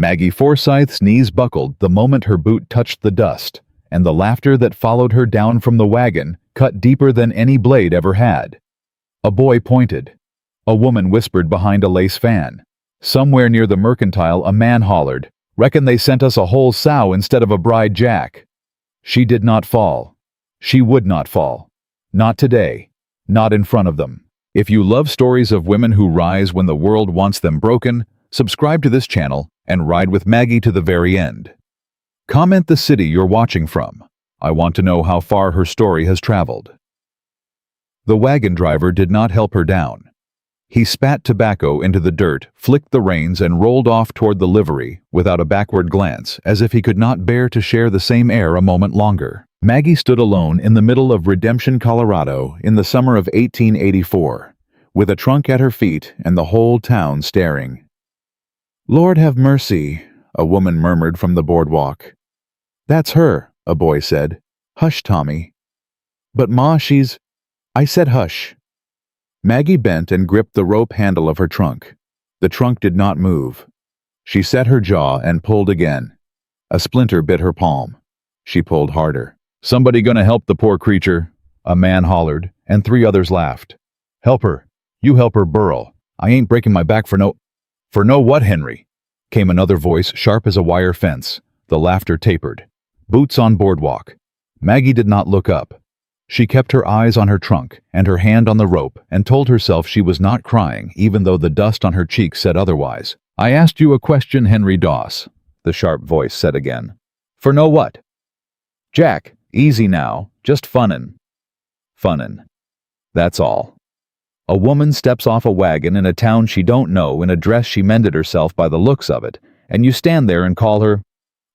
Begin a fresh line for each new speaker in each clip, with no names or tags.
Maggie Forsyth's knees buckled the moment her boot touched the dust, and the laughter that followed her down from the wagon cut deeper than any blade ever had. A boy pointed. A woman whispered behind a lace fan. Somewhere near the Mercantile a man hollered, "Reckon they sent us a whole sow instead of a bride jack." She did not fall. She would not fall. Not today. Not in front of them. If you love stories of women who rise when the world wants them broken, subscribe to this channel and ride with Maggie to the very end. Comment the city you're watching from. I want to know how far her story has traveled. The wagon driver did not help her down. He spat tobacco into the dirt, flicked the reins, and rolled off toward the livery without a backward glance, as if he could not bear to share the same air a moment longer. Maggie stood alone in the middle of Redemption, Colorado, in the summer of 1884, with a trunk at her feet and the whole town staring. "Lord have mercy," a woman murmured from the boardwalk. "That's her," a boy said. "Hush, Tommy." "But Ma, she's—" "I said hush." Maggie bent and gripped the rope handle of her trunk. The trunk did not move. She set her jaw and pulled again. A splinter bit her palm. She pulled harder. "Somebody gonna help the poor creature?" a man hollered, and 3 others laughed. "Help her. You help her, Burl. I ain't breaking my back for no—" "For no what, Henry?" came another voice, sharp as a wire fence. The laughter tapered. Boots on boardwalk. Maggie did not look up. She kept her eyes on her trunk and her hand on the rope and told herself she was not crying, even though the dust on her cheeks said otherwise. "I asked you a question, Henry Doss," the sharp voice said again. "For no what?" "Jack, easy now. Just funnin'." "Funnin'. That's all. A woman steps off a wagon in a town she don't know in a dress she mended herself by the looks of it, and you stand there and call her—"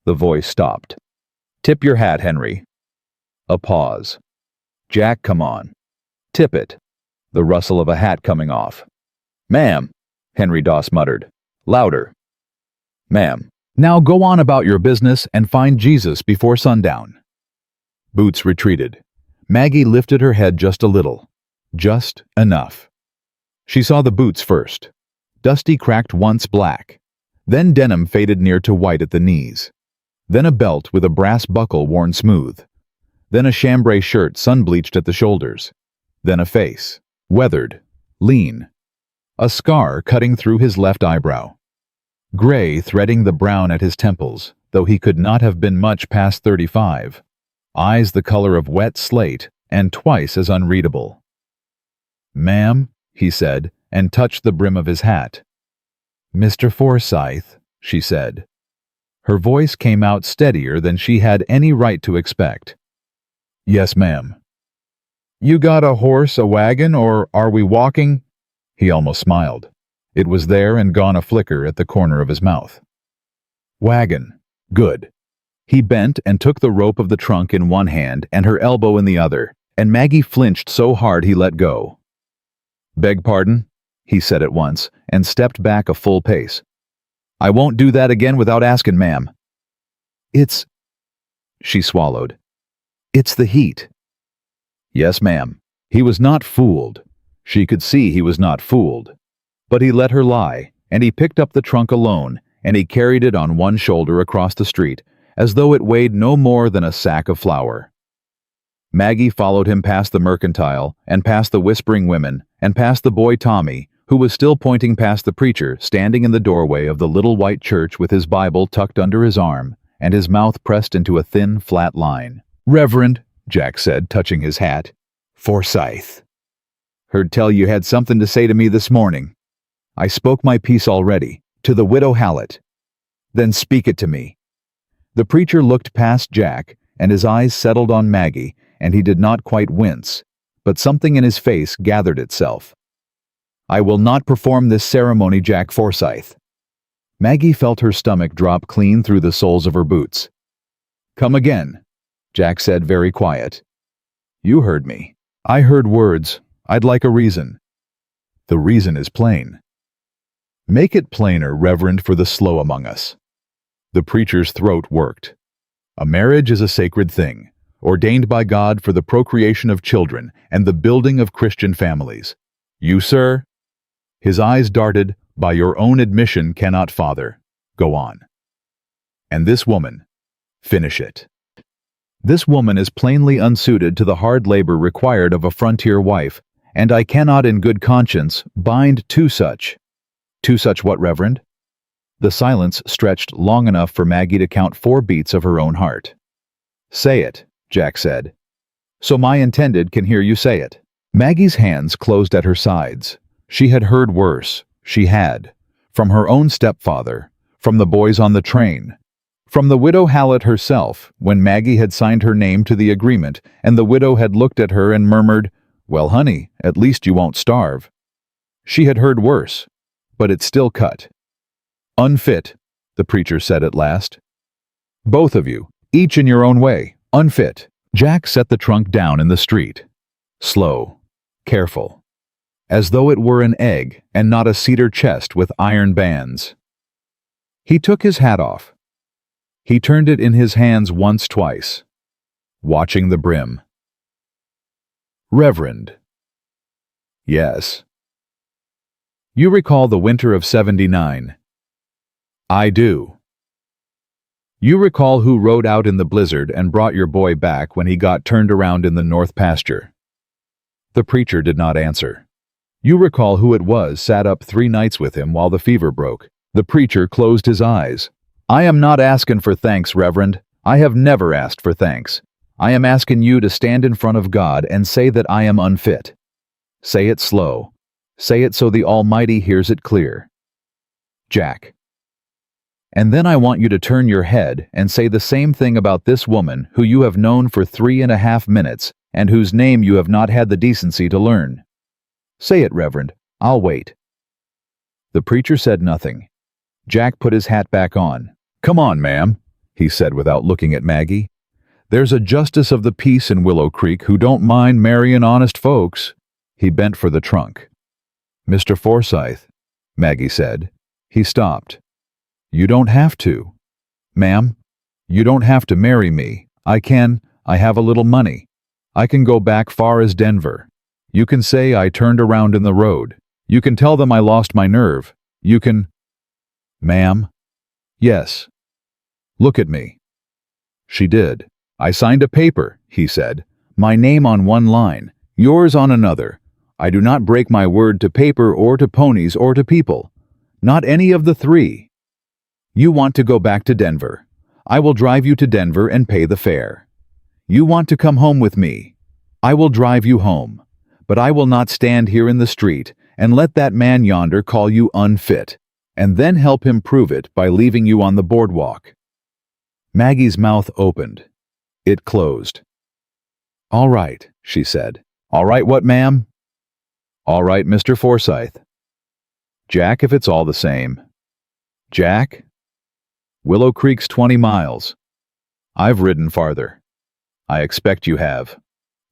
The voice stopped. "Tip your hat, Henry." A pause. "Jack, come on. Tip it." The rustle of a hat coming off. "Ma'am," Henry Doss muttered. "Louder." "Ma'am, now go on about your business and find Jesus before sundown." Boots retreated. Maggie lifted her head just a little. Just enough. She saw the boots first. Dusty cracked once black. Then denim faded near to white at the knees. Then a belt with a brass buckle worn smooth. Then a chambray shirt sun-bleached at the shoulders. Then a face. Weathered. Lean. A scar cutting through his left eyebrow. Gray threading the brown at his temples, though he could not have been much past 35. Eyes the color of wet slate and twice as unreadable. "Ma'am," he said, and touched the brim of his hat. "Mr. Forsyth," she said. Her voice came out steadier than she had any right to expect. "Yes, ma'am." "You got a horse, a wagon, or are we walking?" He almost smiled. It was there and gone a flicker at the corner of his mouth. "Wagon. Good." He bent and took the rope of the trunk in one hand and her elbow in the other, and Maggie flinched so hard he let go. "Beg pardon?" he said at once, and stepped back a full pace. "I won't do that again without asking, ma'am." "It's—" She swallowed. "It's the heat." "Yes, ma'am." He was not fooled. She could see he was not fooled. But he let her lie, and he picked up the trunk alone, and he carried it on one shoulder across the street, as though it weighed no more than a sack of flour. Maggie followed him past the Mercantile, and past the whispering women, and past the boy Tommy, who was still pointing past the preacher, standing in the doorway of the little white church with his Bible tucked under his arm, and his mouth pressed into a thin, flat line. "Reverend," Jack said, touching his hat. "Forsyth. Heard tell you had something to say to me this morning. I spoke my piece already, to the widow Hallett. Then speak it to me." The preacher looked past Jack, and his eyes settled on Maggie, and he did not quite wince, but something in his face gathered itself. "I will not perform this ceremony, Jack Forsyth." Maggie felt her stomach drop clean through the soles of her boots. "Come again," Jack said, very quiet. "You heard me. I heard words. I'd like a reason." "The reason is plain." "Make it plainer, Reverend, for the slow among us." The preacher's throat worked. "A marriage is a sacred thing, ordained by God for the procreation of children and the building of Christian families. You, sir?" His eyes darted, "By your own admission cannot father. Go on." And this woman, finish it. This woman is plainly unsuited to the hard labor required of a frontier wife, and I cannot in good conscience bind to such. To such what, Reverend? The silence stretched long enough for Maggie to count 4 beats of her own heart. Say it, Jack said. So my intended can hear you say it. Maggie's hands closed at her sides. She had heard worse. She had. From her own stepfather. From the boys on the train. From the widow Hallett herself, when Maggie had signed her name to the agreement, and the widow had looked at her and murmured, "Well, honey, at least you won't starve." She had heard worse, but it still cut. Unfit, the preacher said at last. Both of you, each in your own way, unfit. Jack set the trunk down in the street. Slow, careful, as though it were an egg and not a cedar chest with iron bands. He took his hat off. He turned it in his hands once, twice, watching the brim. Reverend. Yes. You recall the winter of '79. I do. You recall who rode out in the blizzard and brought your boy back when he got turned around in the north pasture? The preacher did not answer. You recall who it was sat up 3 nights with him while the fever broke? The preacher closed his eyes. I am not asking for thanks, Reverend. I have never asked for thanks. I am asking you to stand in front of God and say that I am unfit. Say it slow. Say it so the Almighty hears it clear. Jack. And then I want you to turn your head and say the same thing about this woman who you have known for 3.5 minutes and whose name you have not had the decency to learn. Say it, Reverend. I'll wait. The preacher said nothing. Jack put his hat back on. Come on, ma'am, he said without looking at Maggie. There's a justice of the peace in Willow Creek who don't mind marrying honest folks. He bent for the trunk. Mr. Forsyth, Maggie said. He stopped. You don't have to. Ma'am, you don't have to marry me. I have a little money. I can go back far as Denver. You can say I turned around in the road. You can tell them I lost my nerve. You can... Ma'am? Yes. Look at me. She did. I signed a paper, he said. My name on one line, yours on another. I do not break my word to paper or to ponies or to people. Not any of the 3. You want to go back to Denver. I will drive you to Denver and pay the fare. You want to come home with me. I will drive you home. But I will not stand here in the street and let that man yonder call you unfit, and then help him prove it by leaving you on the boardwalk. Maggie's mouth opened. It closed. All right, she said. All right, what, ma'am? All right, Mr. Forsyth. Jack, if it's all the same. Jack? Willow Creek's 20 miles. I've ridden farther. I expect you have.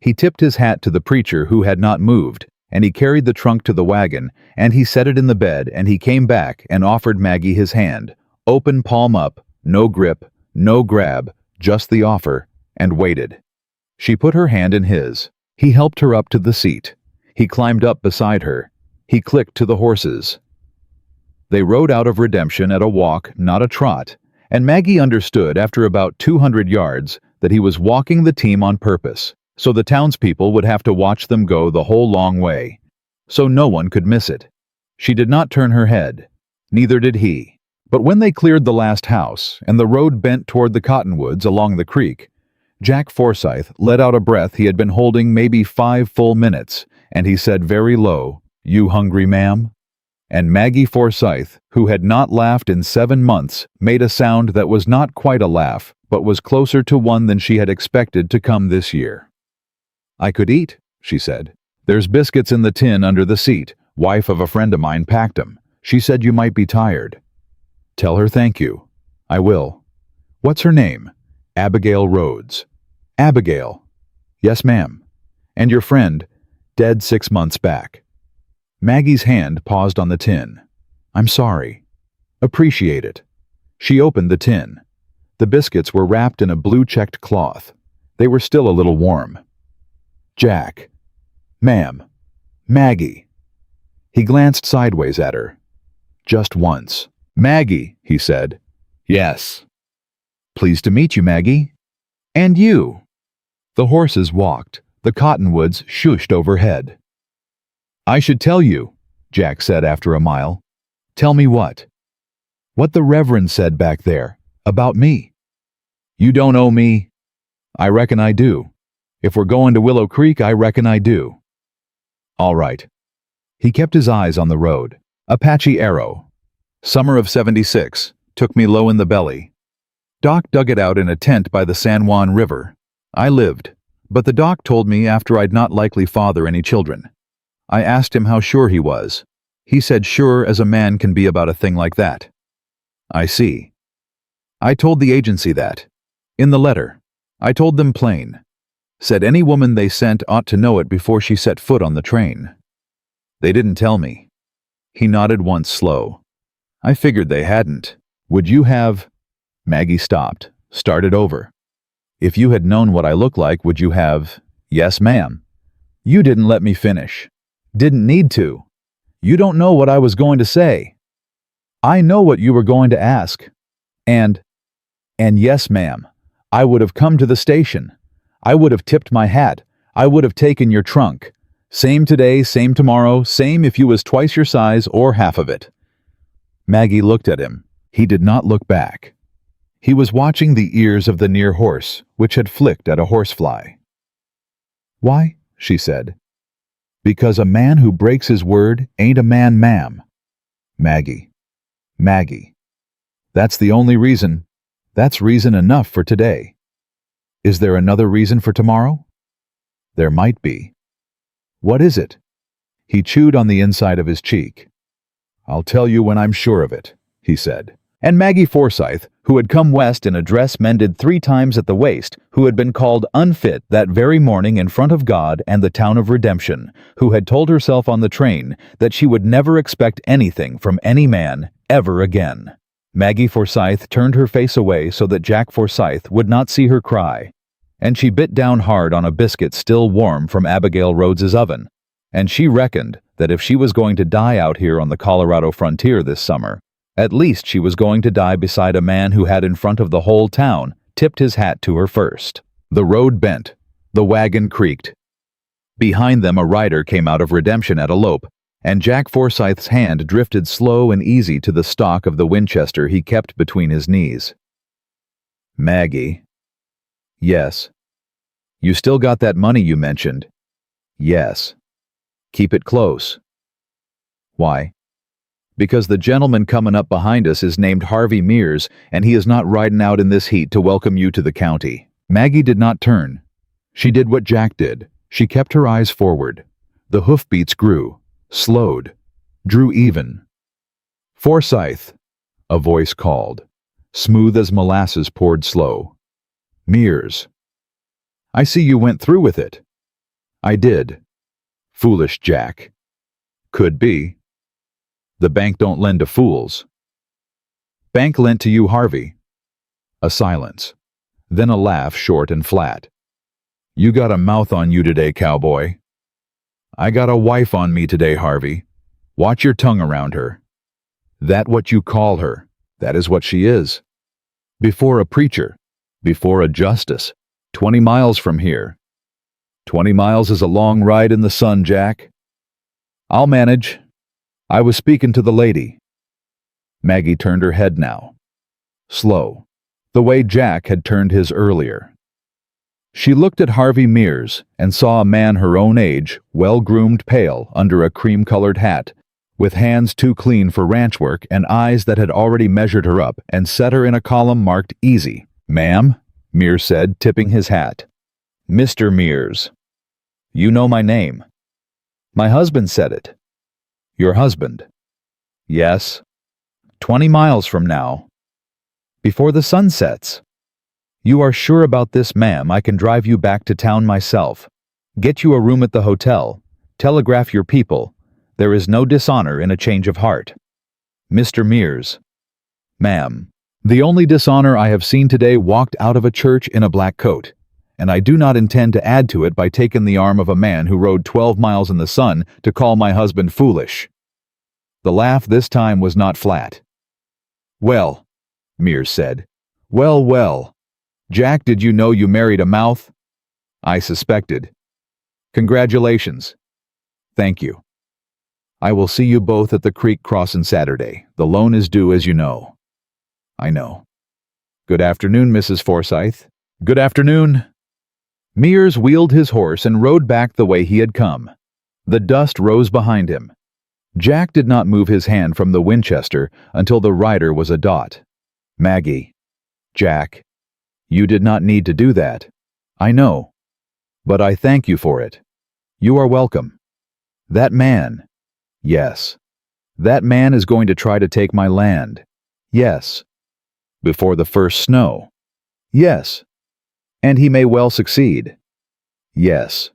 He tipped his hat to the preacher who had not moved, and he carried the trunk to the wagon, and he set it in the bed, and he came back and offered Maggie his hand, open palm up, no grip, no grab, just the offer, and waited. She put her hand in his. He helped her up to the seat. He climbed up beside her. He clicked to the horses. They rode out of Redemption at a walk, not a trot, and Maggie understood after about 200 yards that he was walking the team on purpose, so the townspeople would have to watch them go the whole long way, so no one could miss it. She did not turn her head. Neither did he. But when they cleared the last house, and the road bent toward the cottonwoods along the creek, Jack Forsyth let out a breath he had been holding maybe 5 full minutes, and he said very low, "You hungry, ma'am?" And Maggie Forsyth, who had not laughed in 7 months, made a sound that was not quite a laugh, but was closer to one than she had expected to come this year. "I could eat," she said. "There's biscuits in the tin under the seat. Wife of a friend of mine packed 'em. She said you might be tired." "Tell her thank you." "I will." "What's her name?" "Abigail Rhodes." "Abigail." "Yes, ma'am." "And your friend?" "Dead 6 months back." Maggie's hand paused on the tin. "I'm sorry." "Appreciate it." She opened the tin. The biscuits were wrapped in a blue-checked cloth. They were still a little warm. "Jack." "Ma'am." "Maggie." He glanced sideways at her. "Just once." "Maggie," he said. "Yes." Pleased to meet you, Maggie. And you. The horses walked. The cottonwoods shushed overhead. I should tell you, Jack said after a mile. Tell me what? What the Reverend said back there, about me. You don't owe me. I reckon I do. If we're going to Willow Creek, I reckon I do. All right. He kept his eyes on the road. Apache Arrow. Summer of '76. Took me low in the belly. Doc dug it out in a tent by the San Juan River. I lived, but the doc told me after I'd not likely father any children. I asked him how sure he was. He said sure as a man can be about a thing like that. I see. I told the agency that. In the letter. I told them plain. Said any woman they sent ought to know it before she set foot on the train. They didn't tell me. He nodded once slow. I figured they hadn't. Would you have... Maggie stopped, started over. If you had known what I look like, would you have... Yes, ma'am. You didn't let me finish. Didn't need to. You don't know what I was going to say. I know what you were going to ask. And yes, ma'am, I would have come to the station. I would have tipped my hat. I would have taken your trunk. Same today, same tomorrow, same if you was twice your size or half of it. Maggie looked at him. He did not look back. He was watching the ears of the near horse, which had flicked at a horsefly. Why? She said. Because a man who breaks his word ain't a man, ma'am. Maggie. Maggie. That's the only reason. That's reason enough for today. Is there another reason for tomorrow? There might be. What is it? He chewed on the inside of his cheek. I'll tell you when I'm sure of it, he said. And Maggie Forsyth, who had come west in a dress mended 3 times at the waist, who had been called unfit that very morning in front of God and the town of redemption, who had told herself on the train that she would never expect anything from any man ever again. Maggie Forsyth turned her face away so that Jack Forsyth would not see her cry, and she bit down hard on a biscuit still warm from Abigail Rhodes's oven, and she reckoned that if she was going to die out here on the Colorado frontier this summer, at least she was going to die beside a man who had in front of the whole town tipped his hat to her first. The road bent. The wagon creaked. Behind them a rider came out of redemption at a lope, and Jack Forsyth's hand drifted slow and easy to the stock of the Winchester he kept between his knees. Maggie. Yes. You still got that money you mentioned? Yes. Keep it close. Why? Because the gentleman coming up behind us is named Harvey Mears, and he is not riding out in this heat to welcome you to the county. Maggie did not turn. She did what Jack did. She kept her eyes forward. The hoofbeats grew, slowed, drew even. Forsyth, a voice called, smooth as molasses poured slow. Mears. I see you went through with it. I did. Foolish Jack. Could be. The bank don't lend to fools. Bank lent to you, Harvey. A silence. Then a laugh short and flat. You got a mouth on you today, cowboy. I got a wife on me today, Harvey. Watch your tongue around her. That what you call her, that is what she is. Before a preacher, before a justice, 20 miles from here. 20 miles is a long ride in the sun, Jack. I'll manage. I was speaking to the lady. Maggie turned her head now. Slow, the way Jack had turned his earlier. She looked at Harvey Mears and saw a man her own age, well-groomed pale under a cream-colored hat, with hands too clean for ranch work and eyes that had already measured her up and set her in a column marked easy. Ma'am, Mears said, tipping his hat. Mr. Mears. You know my name. My husband said it. Your husband? Yes. 20 miles from now. Before the sun sets. You are sure about this, ma'am? I can drive you back to town myself. Get you a room at the hotel. Telegraph your people. There is no dishonor in a change of heart. Mr. Mears. Ma'am, the only dishonor I have seen today walked out of a church in a black coat, and I do not intend to add to it by taking the arm of a man who rode 12 miles in the sun to call my husband foolish. The laugh this time was not flat. Well, Mears said, Well, well. Jack, did you know you married a mouth? I suspected. Congratulations. Thank you. I will see you both at the creek crossing Saturday. The loan is due, as you know. I know. Good afternoon, Mrs. Forsyth. Good afternoon. Mears wheeled his horse and rode back the way he had come. The dust rose behind him. Jack did not move his hand from the Winchester until the rider was a dot. Maggie. Jack. You did not need to do that. I know. But I thank you for it. You are welcome. That man. Yes. That man is going to try to take my land. Yes. Before the first snow. Yes. And he may well succeed. Yes.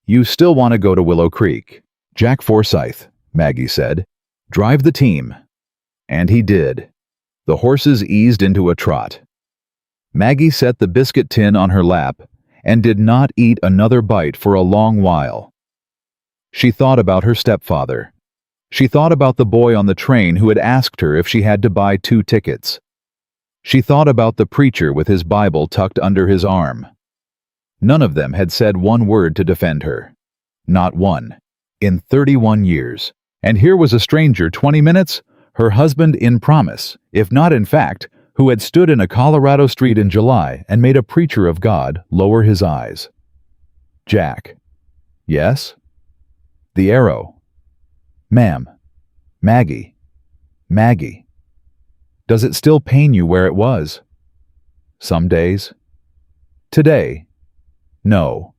You still want to go to Willow Creek. Jack Forsyth, Maggie said. Drive the team. And he did. The horses eased into a trot. Maggie set the biscuit tin on her lap and did not eat another bite for a long while. She thought about her stepfather. She thought about the boy on the train who had asked her if she had to buy 2 tickets. She thought about the preacher with his Bible tucked under his arm. None of them had said one word to defend her. Not one. In 31 years. And here was a stranger 20 minutes, her husband in promise, if not in fact, who had stood in a Colorado street in July and made a preacher of God lower his eyes. Jack. Yes? The arrow. Ma'am. Maggie. Maggie. Does it still pain you where it was? Some days. Today. No.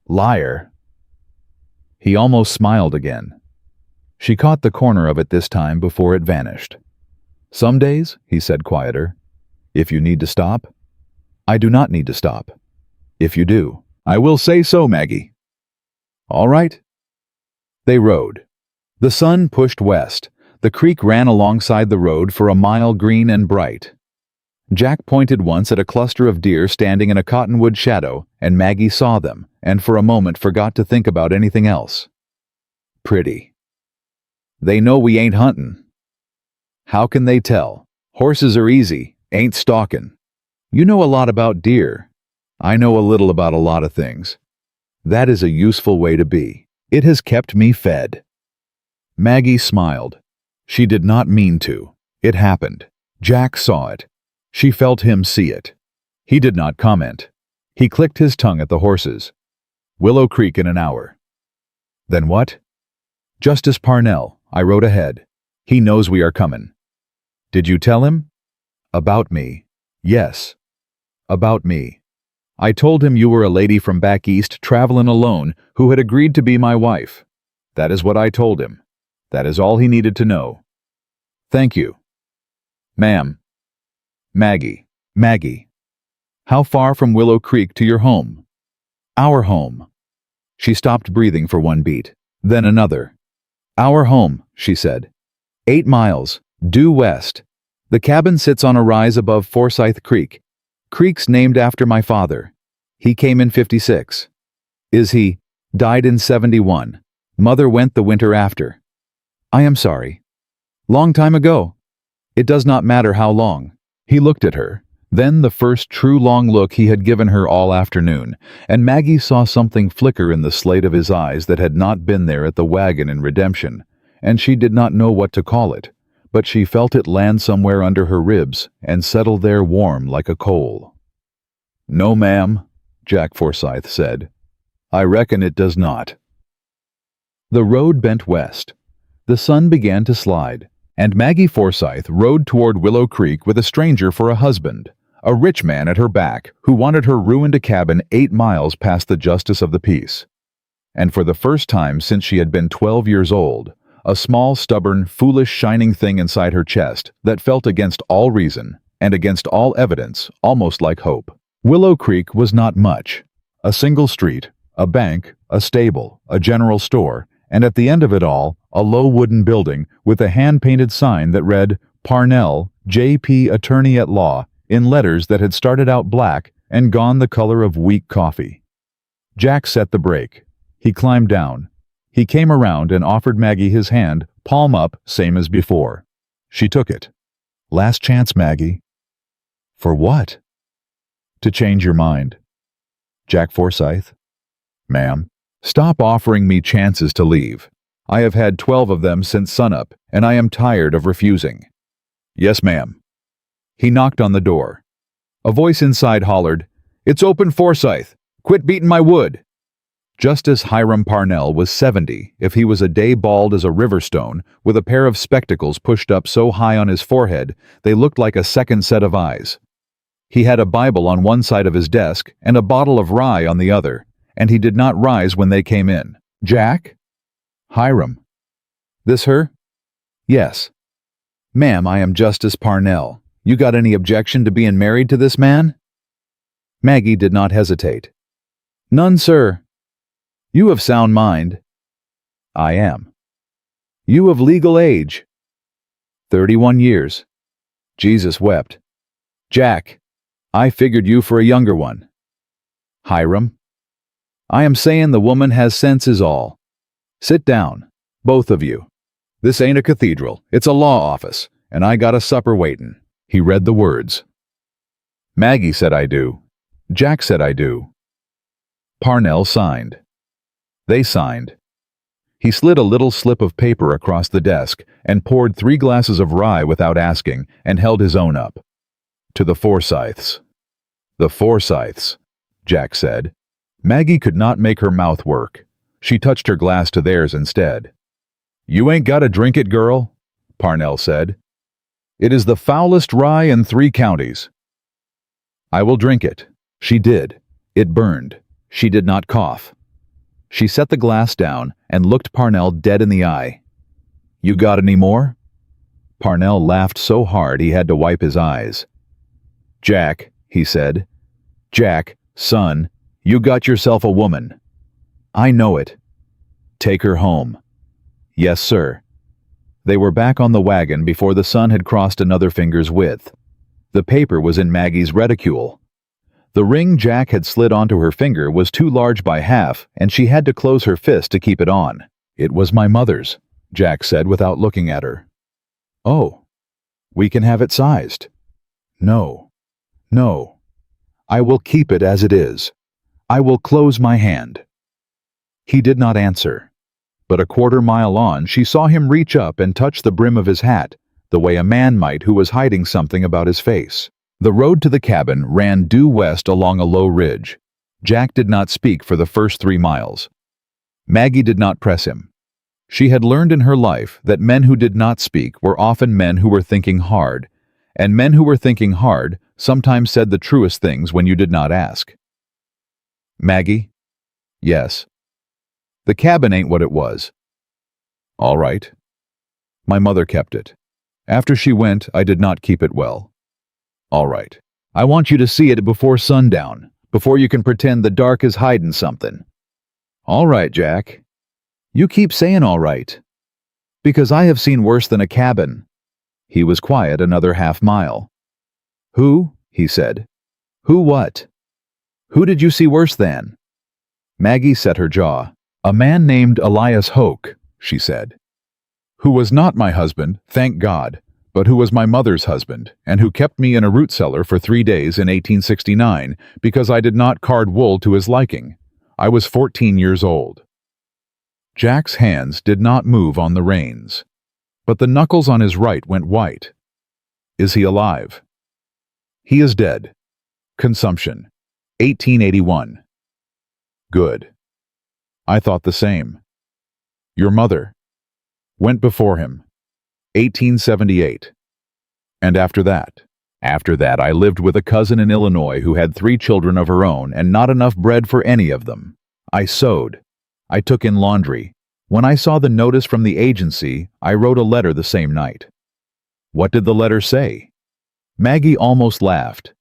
Liar. He almost smiled again. She caught the corner of it this time before it vanished. Some days, he said quieter. If you need to stop. I do not need to stop. If you do, I will say so, Maggie. All right. They rode. The sun pushed west. The creek ran alongside the road for a mile green and bright. Jack pointed once at a cluster of deer standing in a cottonwood shadow, and Maggie saw them, and for a moment forgot to think about anything else. Pretty. They know we ain't huntin'. How can they tell? Horses are easy, ain't stalkin'. You know a lot about deer. I know a little about a lot of things. That is a useful way to be. It has kept me fed. Maggie smiled. She did not mean to. It happened. Jack saw it. She felt him see it. He did not comment. He clicked his tongue at the horses. Willow Creek in an hour. Then what? Justice Parnell, I rode ahead. He knows we are comin'. Did you tell him? About me. Yes. About me. I told him you were a lady from back east travelin' alone who had agreed to be my wife. That is what I told him. That is all he needed to know. Thank you. Ma'am. Maggie. Maggie. How far from Willow Creek to your home? Our home. She stopped breathing for one beat, then another. Our home, she said. 8 miles, due west. The cabin sits on a rise above Forsyth Creek. Creek's named after my father. He came in 56. Is he? Died in 71. Mother went the winter after. I am sorry. Long time ago. It does not matter how long. He looked at her, then the first true long look he had given her all afternoon, and Maggie saw something flicker in the slate of his eyes that had not been there at the wagon in Redemption, and she did not know what to call it, but she felt it land somewhere under her ribs and settle there warm like a coal. No, ma'am, Jack Forsyth said. I reckon it does not. The road bent west. The sun began to slide, and Maggie Forsyth rode toward Willow Creek with a stranger for a husband, a rich man at her back who wanted her ruined a cabin 8 miles past the justice of the peace. And for the first time since she had been 12 years old, a small, stubborn, foolish, shining thing inside her chest that felt against all reason and against all evidence, almost like hope. Willow Creek was not much. A single street, a bank, a stable, a general store, and at the end of it all, a low wooden building with a hand-painted sign that read, Parnell, J.P. Attorney at Law, in letters that had started out black and gone the color of weak coffee. Jack set the brake. He climbed down. He came around and offered Maggie his hand, palm up, same as before. She took it. Last chance, Maggie. For what? To change your mind. Jack Forsyth? Ma'am, stop offering me chances to leave. I have had 12 of them since sunup, and I am tired of refusing. Yes, ma'am. He knocked on the door. A voice inside hollered, "It's open, Forsyth! Quit beating my wood!" Justice Hiram Parnell was 70 if he was a day bald as a river stone, with a pair of spectacles pushed up so high on his forehead they looked like a second set of eyes. He had a Bible on one side of his desk and a bottle of rye on the other, and he did not rise when they came in. Jack? Hiram. This her? Yes. Ma'am, I am Justice Parnell. You got any objection to being married to this man? Maggie did not hesitate. None, sir. You of sound mind. I am. You of legal age. 31 years. Jesus wept. Jack, I figured you for a younger one. Hiram. I am saying the woman has sense is all. Sit down, both of you. This ain't a cathedral, it's a law office, and I got a supper waitin'. He read the words. Maggie said I do. Jack said I do. Parnell signed. They signed. He slid a little slip of paper across the desk and poured 3 glasses of rye without asking and held his own up. To the Forsyths. The Forsyths, Jack said. Maggie could not make her mouth work. She touched her glass to theirs instead. You ain't gotta drink it, girl, Parnell said. It is the foulest rye in 3 counties. I will drink it. She did. It burned. She did not cough. She set the glass down and looked Parnell dead in the eye. You got any more? Parnell laughed so hard he had to wipe his eyes. Jack, he said. Jack, son, you got yourself a woman. I know it. Take her home. Yes, sir. They were back on the wagon before the sun had crossed another finger's width. The paper was in Maggie's reticule. The ring Jack had slid onto her finger was too large by half, and she had to close her fist to keep it on. It was my mother's, Jack said without looking at her. Oh, we can have it sized. No, no. I will keep it as it is. I will close my hand. He did not answer, but a quarter mile on she saw him reach up and touch the brim of his hat, the way a man might who was hiding something about his face. The road to the cabin ran due west along a low ridge. Jack did not speak for the first 3 miles. Maggie did not press him. She had learned in her life that men who did not speak were often men who were thinking hard, and men who were thinking hard sometimes said the truest things when you did not ask. Maggie? Yes. The cabin ain't what it was. All right. My mother kept it. After she went, I did not keep it well. All right. I want you to see it before sundown, before you can pretend the dark is hiding something. All right, Jack. You keep saying all right. Because I have seen worse than a cabin. He was quiet another half mile. Who? He said. Who what? Who did you see worse than? Maggie set her jaw. A man named Elias Hoke, she said. Who was not my husband, thank God, but who was my mother's husband, and who kept me in a root cellar for 3 days in 1869 because I did not card wool to his liking. I was 14 years old. Jack's hands did not move on the reins, but the knuckles on his right went white. Is he alive? He is dead. Consumption. 1881. Good. I thought the same. Your mother went before him. 1878. And after that? After that, I lived with a cousin in Illinois who had 3 children of her own and not enough bread for any of them. I sewed. I took in laundry. When I saw the notice from the agency, I wrote a letter the same night. What did the letter say? Maggie almost laughed.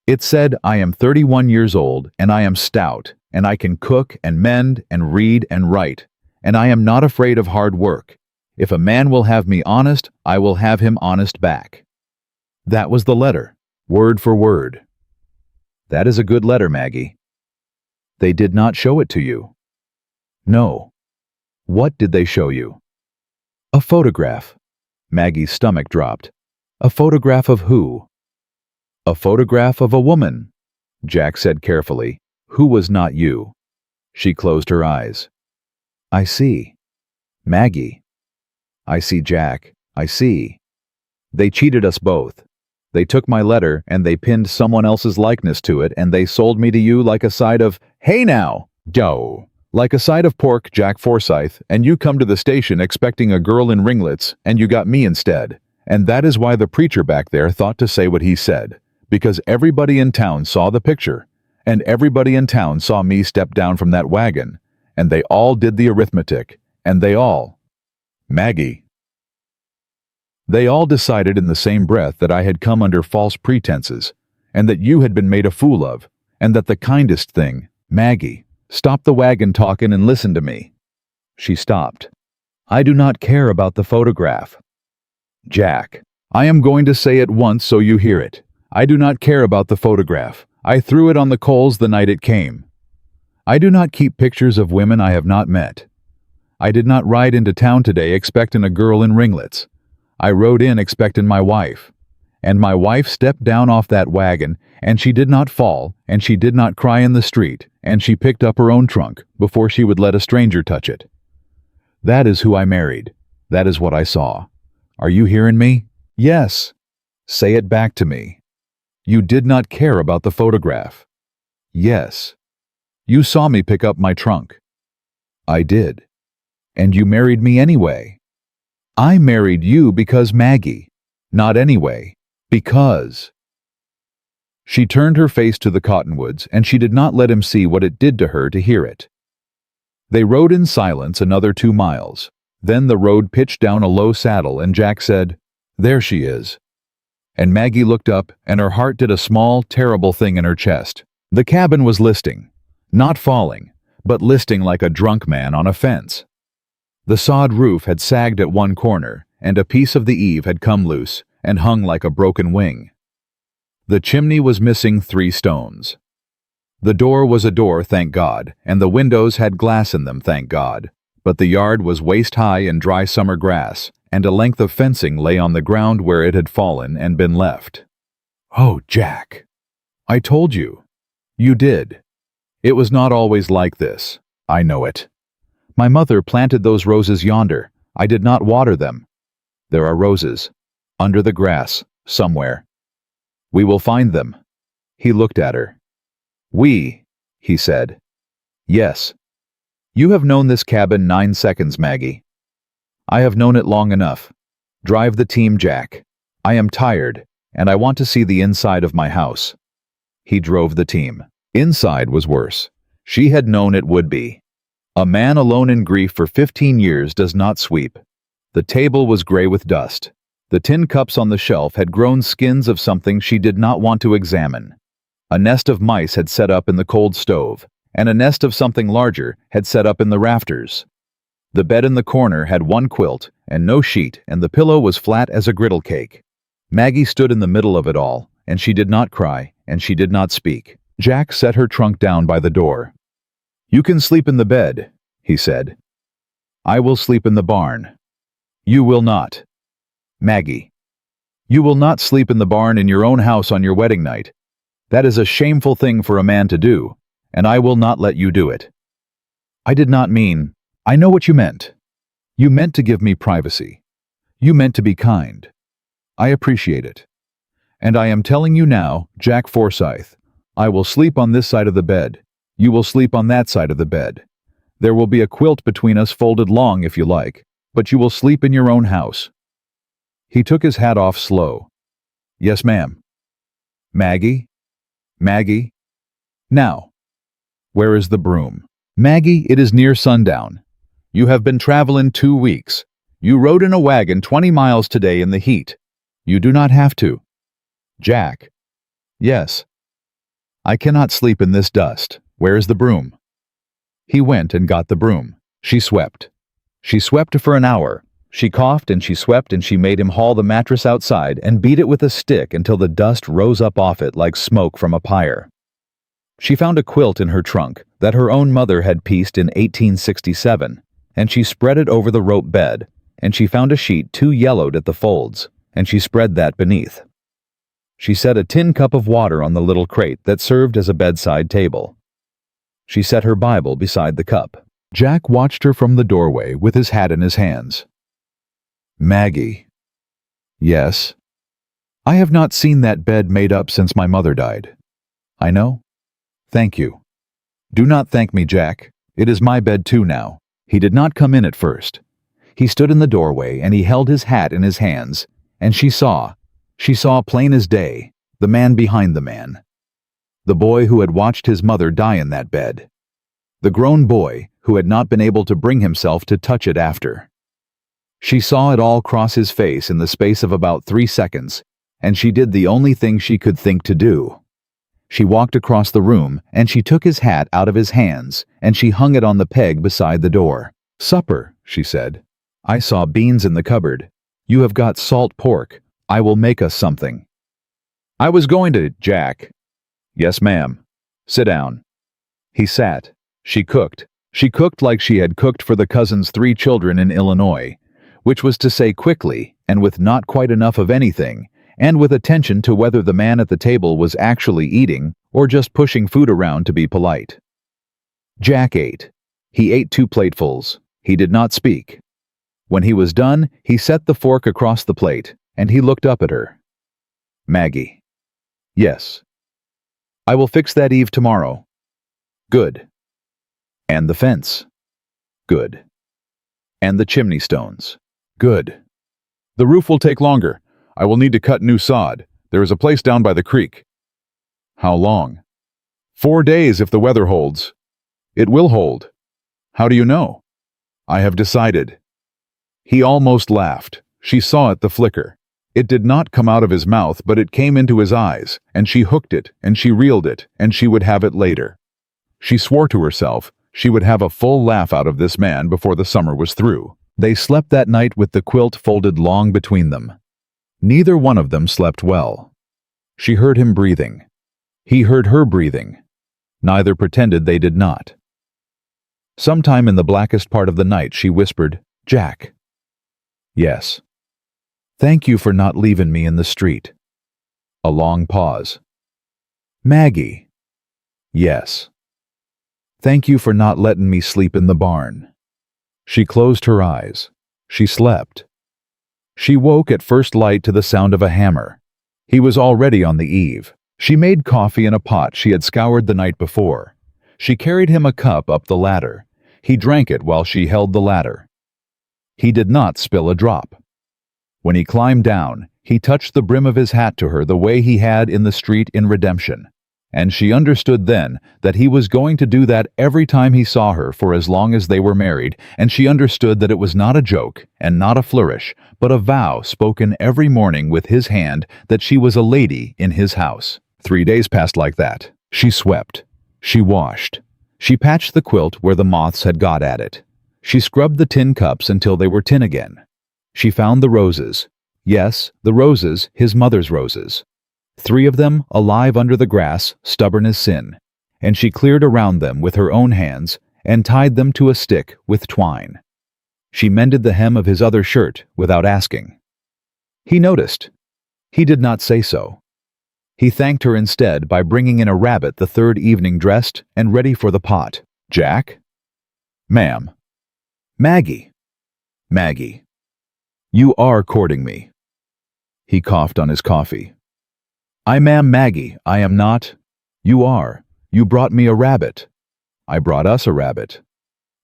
It said, I am 31 years old, and I am stout, and I can cook and mend and read and write, and I am not afraid of hard work. If a man will have me honest, I will have him honest back. That was the letter, word for word. That is a good letter, Maggie. They did not show it to you. No. What did they show you? A photograph. Maggie's stomach dropped. A photograph of who? A photograph of a woman, Jack said carefully, who was not you. She closed her eyes. I see. Maggie. I see, Jack. I see. They cheated us both. They took my letter and they pinned someone else's likeness to it and they sold me to you like a side of, hey now, dough. Like a side of pork, Jack Forsyth, and you come to the station expecting a girl in ringlets and you got me instead. And that is why the preacher back there thought to say what he said. Because everybody in town saw the picture. And everybody in town saw me step down from that wagon. And they all did the arithmetic. And they all. Maggie. They all decided in the same breath that I had come under false pretenses, and that you had been made a fool of, and that the kindest thing, Maggie, stop the wagon talking and listen to me. She stopped. I do not care about the photograph. Jack, I am going to say it once so you hear it. I do not care about the photograph. I threw it on the coals the night it came. I do not keep pictures of women I have not met. I did not ride into town today expecting a girl in ringlets. I rode in expecting my wife. And my wife stepped down off that wagon, and she did not fall, and she did not cry in the street, and she picked up her own trunk before she would let a stranger touch it. That is who I married. That is what I saw. Are you hearing me? Yes. Say it back to me. You did not care about the photograph. Yes. You saw me pick up my trunk. I did. And you married me anyway. I married you because Maggie. Not anyway. Because. She turned her face to the cottonwoods, and she did not let him see what it did to her to hear it. They rode in silence another 2 miles. Then the road pitched down a low saddle, and Jack said, There she is. And Maggie looked up, and her heart did a small, terrible thing in her chest. The cabin was listing. Not falling, but listing like a drunk man on a fence. The sod roof had sagged at one corner, and a piece of the eave had come loose and hung like a broken wing. The chimney was missing 3 stones. The door was a door, thank God, and the windows had glass in them, thank God. But the yard was waist-high in dry summer grass, and a length of fencing lay on the ground where it had fallen and been left. Oh, Jack. I told you. You did. It was not always like this. I know it. My mother planted those roses yonder. I did not water them. There are roses. Under the grass, somewhere. We will find them. He looked at her. We, he said. Yes. You have known this cabin 9 seconds, Maggie. I have known it long enough. Drive the team, Jack. I am tired, and I want to see the inside of my house. He drove the team. Inside was worse. She had known it would be. A man alone in grief for 15 years does not sweep. The table was gray with dust. The tin cups on the shelf had grown skins of something she did not want to examine. A nest of mice had set up in the cold stove, and a nest of something larger had set up in the rafters. The bed in the corner had 1 quilt and no sheet, and the pillow was flat as a griddle cake. Maggie stood in the middle of it all, and she did not cry, and she did not speak. Jack set her trunk down by the door. You can sleep in the bed, he said. I will sleep in the barn. You will not. Maggie. You will not sleep in the barn in your own house on your wedding night. That is a shameful thing for a man to do, and I will not let you do it. I did not mean, I know what you meant. You meant to give me privacy. You meant to be kind. I appreciate it. And I am telling you now, Jack Forsyth, I will sleep on this side of the bed. You will sleep on that side of the bed. There will be a quilt between us folded long if you like, but you will sleep in your own house. He took his hat off slow. Yes, ma'am. Maggie? Maggie? Now. Where is the broom? Maggie, it is near sundown. You have been traveling 2 weeks. You rode in a wagon 20 miles today in the heat. You do not have to. Jack. Yes. I cannot sleep in this dust. Where is the broom? He went and got the broom. She swept. She swept for an hour. She coughed and she swept and she made him haul the mattress outside and beat it with a stick until the dust rose up off it like smoke from a pyre. She found a quilt in her trunk that her own mother had pieced in 1867, and she spread it over the rope bed, and she found a sheet too yellowed at the folds, and she spread that beneath. She set a tin cup of water on the little crate that served as a bedside table. She set her Bible beside the cup. Jack watched her from the doorway with his hat in his hands. Maggie. Yes. I have not seen that bed made up since my mother died. I know. Thank you. Do not thank me, Jack. It is my bed too now. He did not come in at first. He stood in the doorway and he held his hat in his hands, and she saw plain as day, the man behind the man. The boy who had watched his mother die in that bed. The grown boy who had not been able to bring himself to touch it after. She saw it all cross his face in the space of about 3 seconds, and she did the only thing she could think to do. She walked across the room, and she took his hat out of his hands, and she hung it on the peg beside the door. Supper, she said. I saw beans in the cupboard. You have got salt pork. I will make us something. I was going to, Jack. Yes, ma'am. Sit down. He sat. She cooked. She cooked like she had cooked for the cousin's 3 children in Illinois, which was to say quickly and with not quite enough of anything, and with attention to whether the man at the table was actually eating or just pushing food around to be polite. Jack ate. He ate 2 platefuls. He did not speak. When he was done, he set the fork across the plate, and he looked up at her. Maggie. Yes. I will fix that eave tomorrow. Good. And the fence. Good. And the chimney stones. Good. The roof will take longer. I will need to cut new sod. There is a place down by the creek. How long? 4 days if the weather holds. It will hold. How do you know? I have decided. He almost laughed. She saw it, the flicker. It did not come out of his mouth, but it came into his eyes, and she hooked it, and she reeled it, and she would have it later. She swore to herself she would have a full laugh out of this man before the summer was through. They slept that night with the quilt folded long between them. Neither one of them slept well. She heard him breathing. He heard her breathing. Neither pretended they did not. Sometime in the blackest part of the night she whispered, Jack. Yes. Thank you for not leaving me in the street. A long pause. Maggie. Yes. Thank you for not letting me sleep in the barn. She closed her eyes. She slept. She woke at first light to the sound of a hammer. He was already on the eve. She made coffee in a pot she had scoured the night before. She carried him a cup up the ladder. He drank it while she held the ladder. He did not spill a drop. When he climbed down, he touched the brim of his hat to her the way he had in the street in Redemption, and she understood then that he was going to do that every time he saw her for as long as they were married, and she understood that it was not a joke and not a flourish, but a vow spoken every morning with his hand that she was a lady in his house. 3 days passed like that. She swept. She washed. She patched the quilt where the moths had got at it. She scrubbed the tin cups until they were tin again. She found the roses. Yes, the roses, his mother's roses. 3 of them alive under the grass, stubborn as sin, and she cleared around them with her own hands and tied them to a stick with twine. She mended the hem of his other shirt without asking. He noticed. He did not say so. He thanked her instead by bringing in a rabbit the 3rd evening dressed and ready for the pot. Jack? Ma'am. Maggie. Maggie. You are courting me. He coughed on his coffee. I am Maggie, I am not. You are. You brought me a rabbit. I brought us a rabbit.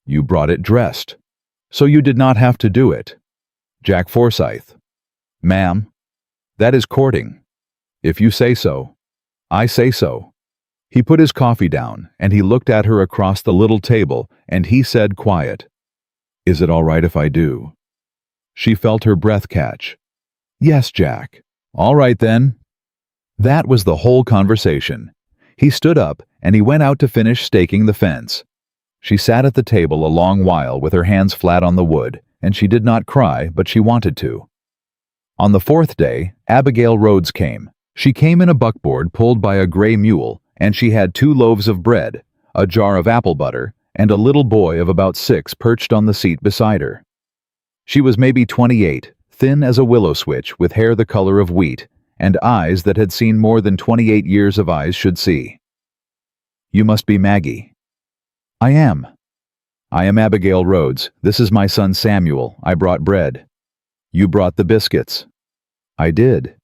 You brought it dressed. So you did not have to do it. Jack Forsyth. Ma'am, that is courting. If you say so, I say so. He put his coffee down, and he looked at her across the little table, and he said quiet, Is it all right if I do? She felt her breath catch. Yes, Jack. All right then. That was the whole conversation. He stood up, and he went out to finish staking the fence. She sat at the table a long while with her hands flat on the wood, and she did not cry, but she wanted to. On the 4th day, Abigail Rhodes came. She came in a buckboard pulled by a gray mule, and she had 2 loaves of bread, a jar of apple butter, and a little boy of about 6 perched on the seat beside her. She was maybe 28, thin as a willow switch with hair the color of wheat, and eyes that had seen more than 28 years of eyes should see. "You must be Maggie." "I am." "I am Abigail Rhodes. This is my son Samuel. I brought bread." "You brought the biscuits." "I did."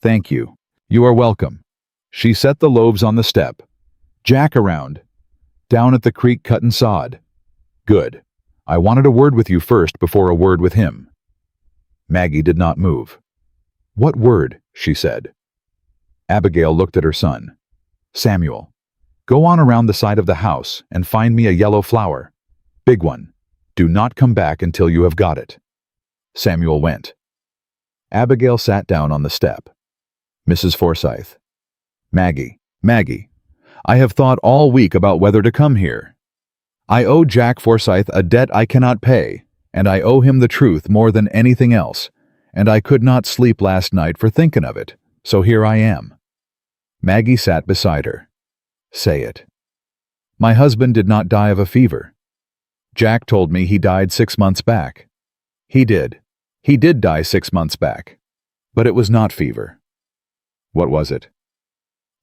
"Thank you." "You are welcome." She set the loaves on the step. "Jack around." "Down at the creek cuttin' sod." "Good. I wanted a word with you first before a word with him." Maggie did not move. "What word?" she said. Abigail looked at her son. "Samuel, go on around the side of the house and find me a yellow flower. Big one. Do not come back until you have got it." Samuel went. Abigail sat down on the step. Mrs. Forsyth. Maggie, I have thought all week about whether to come here. I owe Jack Forsyth a debt I cannot pay, and I owe him the truth more than anything else, and I could not sleep last night for thinking of it, so here I am." Maggie sat beside her. "Say it." "My husband did not die of a fever. Jack told me he died 6 months back. He did. He did die 6 months back. But it was not fever." "What was it?"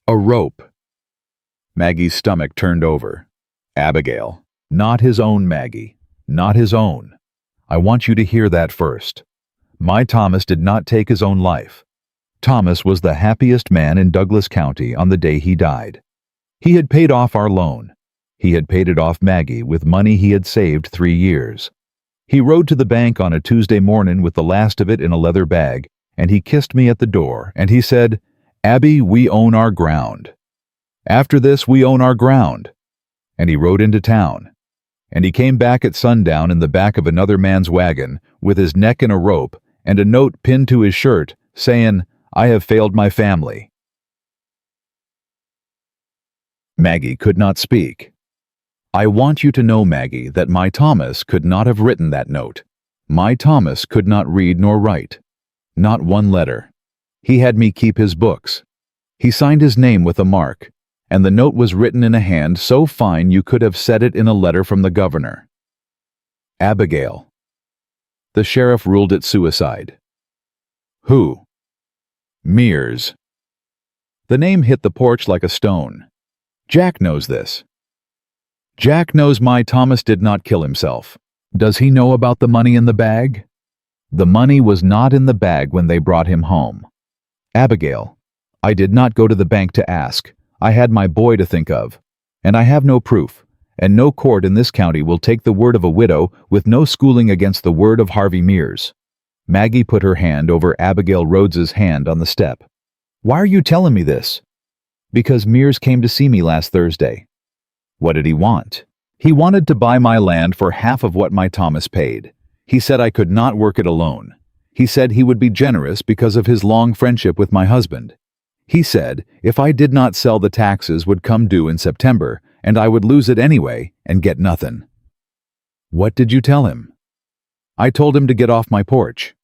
"A rope." Maggie's stomach turned over. "Abigail, not his own Maggie, not his own. I want you to hear that first. My Thomas did not take his own life. Thomas was the happiest man in Douglas County on the day he died. He had paid off our loan. He had paid it off Maggie with money he had saved 3 years. He rode to the bank on a Tuesday morning with the last of it in a leather bag, and he kissed me at the door, and he said, 'Abby, we own our ground. After this, we own our ground.' And he rode into town. And he came back at sundown in the back of another man's wagon, with his neck in a rope, and a note pinned to his shirt, saying, 'I have failed my family.'" Maggie could not speak. "I want you to know, Maggie, that my Thomas could not have written that note. My Thomas could not read nor write. Not one letter. He had me keep his books. He signed his name with a mark, and the note was written in a hand so fine you could have said it in a letter from the governor." Abigail. "The sheriff ruled it suicide." "Who?" "Mears." The name hit the porch like a stone. "Jack knows this." "Jack knows my Thomas did not kill himself. Does he know about the money in the bag?" "The money was not in the bag when they brought him home." "Abigail, I did not go to the bank to ask. I had my boy to think of. And I have no proof, and no court in this county will take the word of a widow with no schooling against the word of Harvey Mears." Maggie put her hand over Abigail Rhodes's hand on the step. "Why are you telling me this?" "Because Mears came to see me last Thursday." "What did he want?" "He wanted to buy my land for half of what my Thomas paid. He said I could not work it alone. He said he would be generous because of his long friendship with my husband. He said if I did not sell, the taxes would come due in September, and I would lose it anyway and get nothing." "What did you tell him?" "I told him to get off my porch."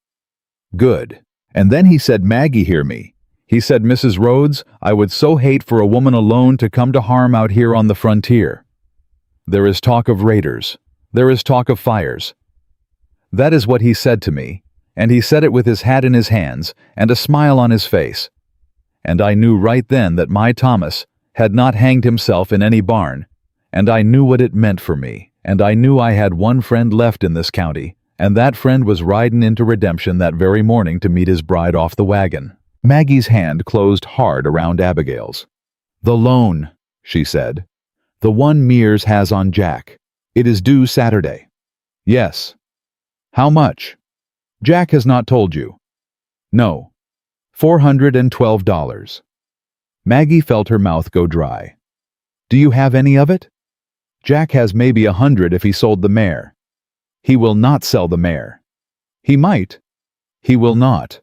"Good. And then he said, 'Maggie, hear me.' He said, 'Mrs. Rhodes, I would so hate for a woman alone to come to harm out here on the frontier. There is talk of raiders. There is talk of fires.' That is what he said to me, and he said it with his hat in his hands and a smile on his face. And I knew right then that my Thomas had not hanged himself in any barn, and I knew what it meant for me, and I knew I had one friend left in this county, and that friend was riding into redemption that very morning to meet his bride off the wagon." Maggie's hand closed hard around Abigail's. "The loan," she said. "The one Mears has on Jack. It is due Saturday." "Yes." "How much?" "Jack has not told you." "No." $412. Maggie felt her mouth go dry. "Do you have any of it?" "Jack has maybe 100 if he sold the mare." "He will not sell the mare." "He might." "He will not.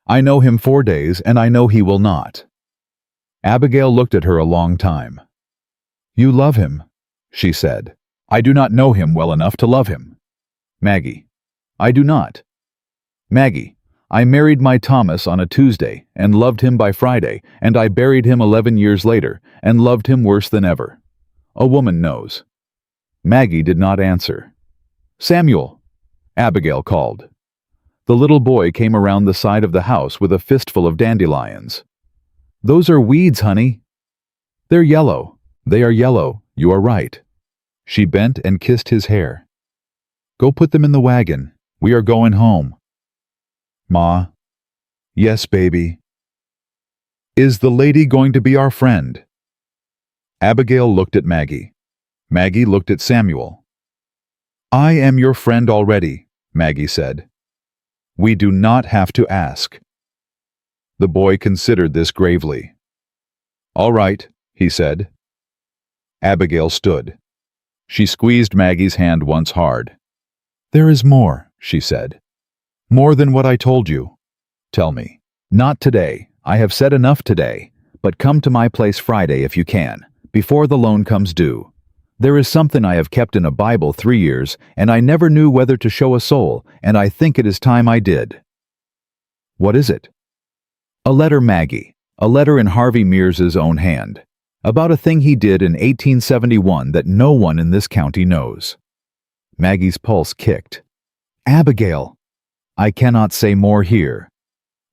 I know him 4 days, and I know he will not." Abigail looked at her a long time. "You love him," she said. "I do not know him well enough to love him." "Maggie, I do not." "Maggie, I married my Thomas on a Tuesday and loved him by Friday, and I buried him 11 years later and loved him worse than ever. A woman knows." Maggie did not answer. "Samuel," Abigail called. The little boy came around the side of the house with a fistful of dandelions. "Those are weeds, honey." "They're yellow. They are yellow. You are right." She bent and kissed his hair. "Go put them in the wagon. We are going home." "Ma." "Yes, baby." "Is the lady going to be our friend?" Abigail looked at Maggie. Maggie looked at Samuel. "I am your friend already," Maggie said. "We do not have to ask." The boy considered this gravely. "All right," he said. Abigail stood. She squeezed Maggie's hand once hard. "There is more," she said. "More than what I told you. Tell me." "Not today. I have said enough today. But come to my place Friday if you can, before the loan comes due. There is something I have kept in a Bible 3 years, and I never knew whether to show a soul, and I think it is time I did." "What is it?" "A letter, Maggie. A letter in Harvey Mears's own hand. About a thing he did in 1871 that no one in this county knows." Maggie's pulse kicked. "Abigail!" "I cannot say more here."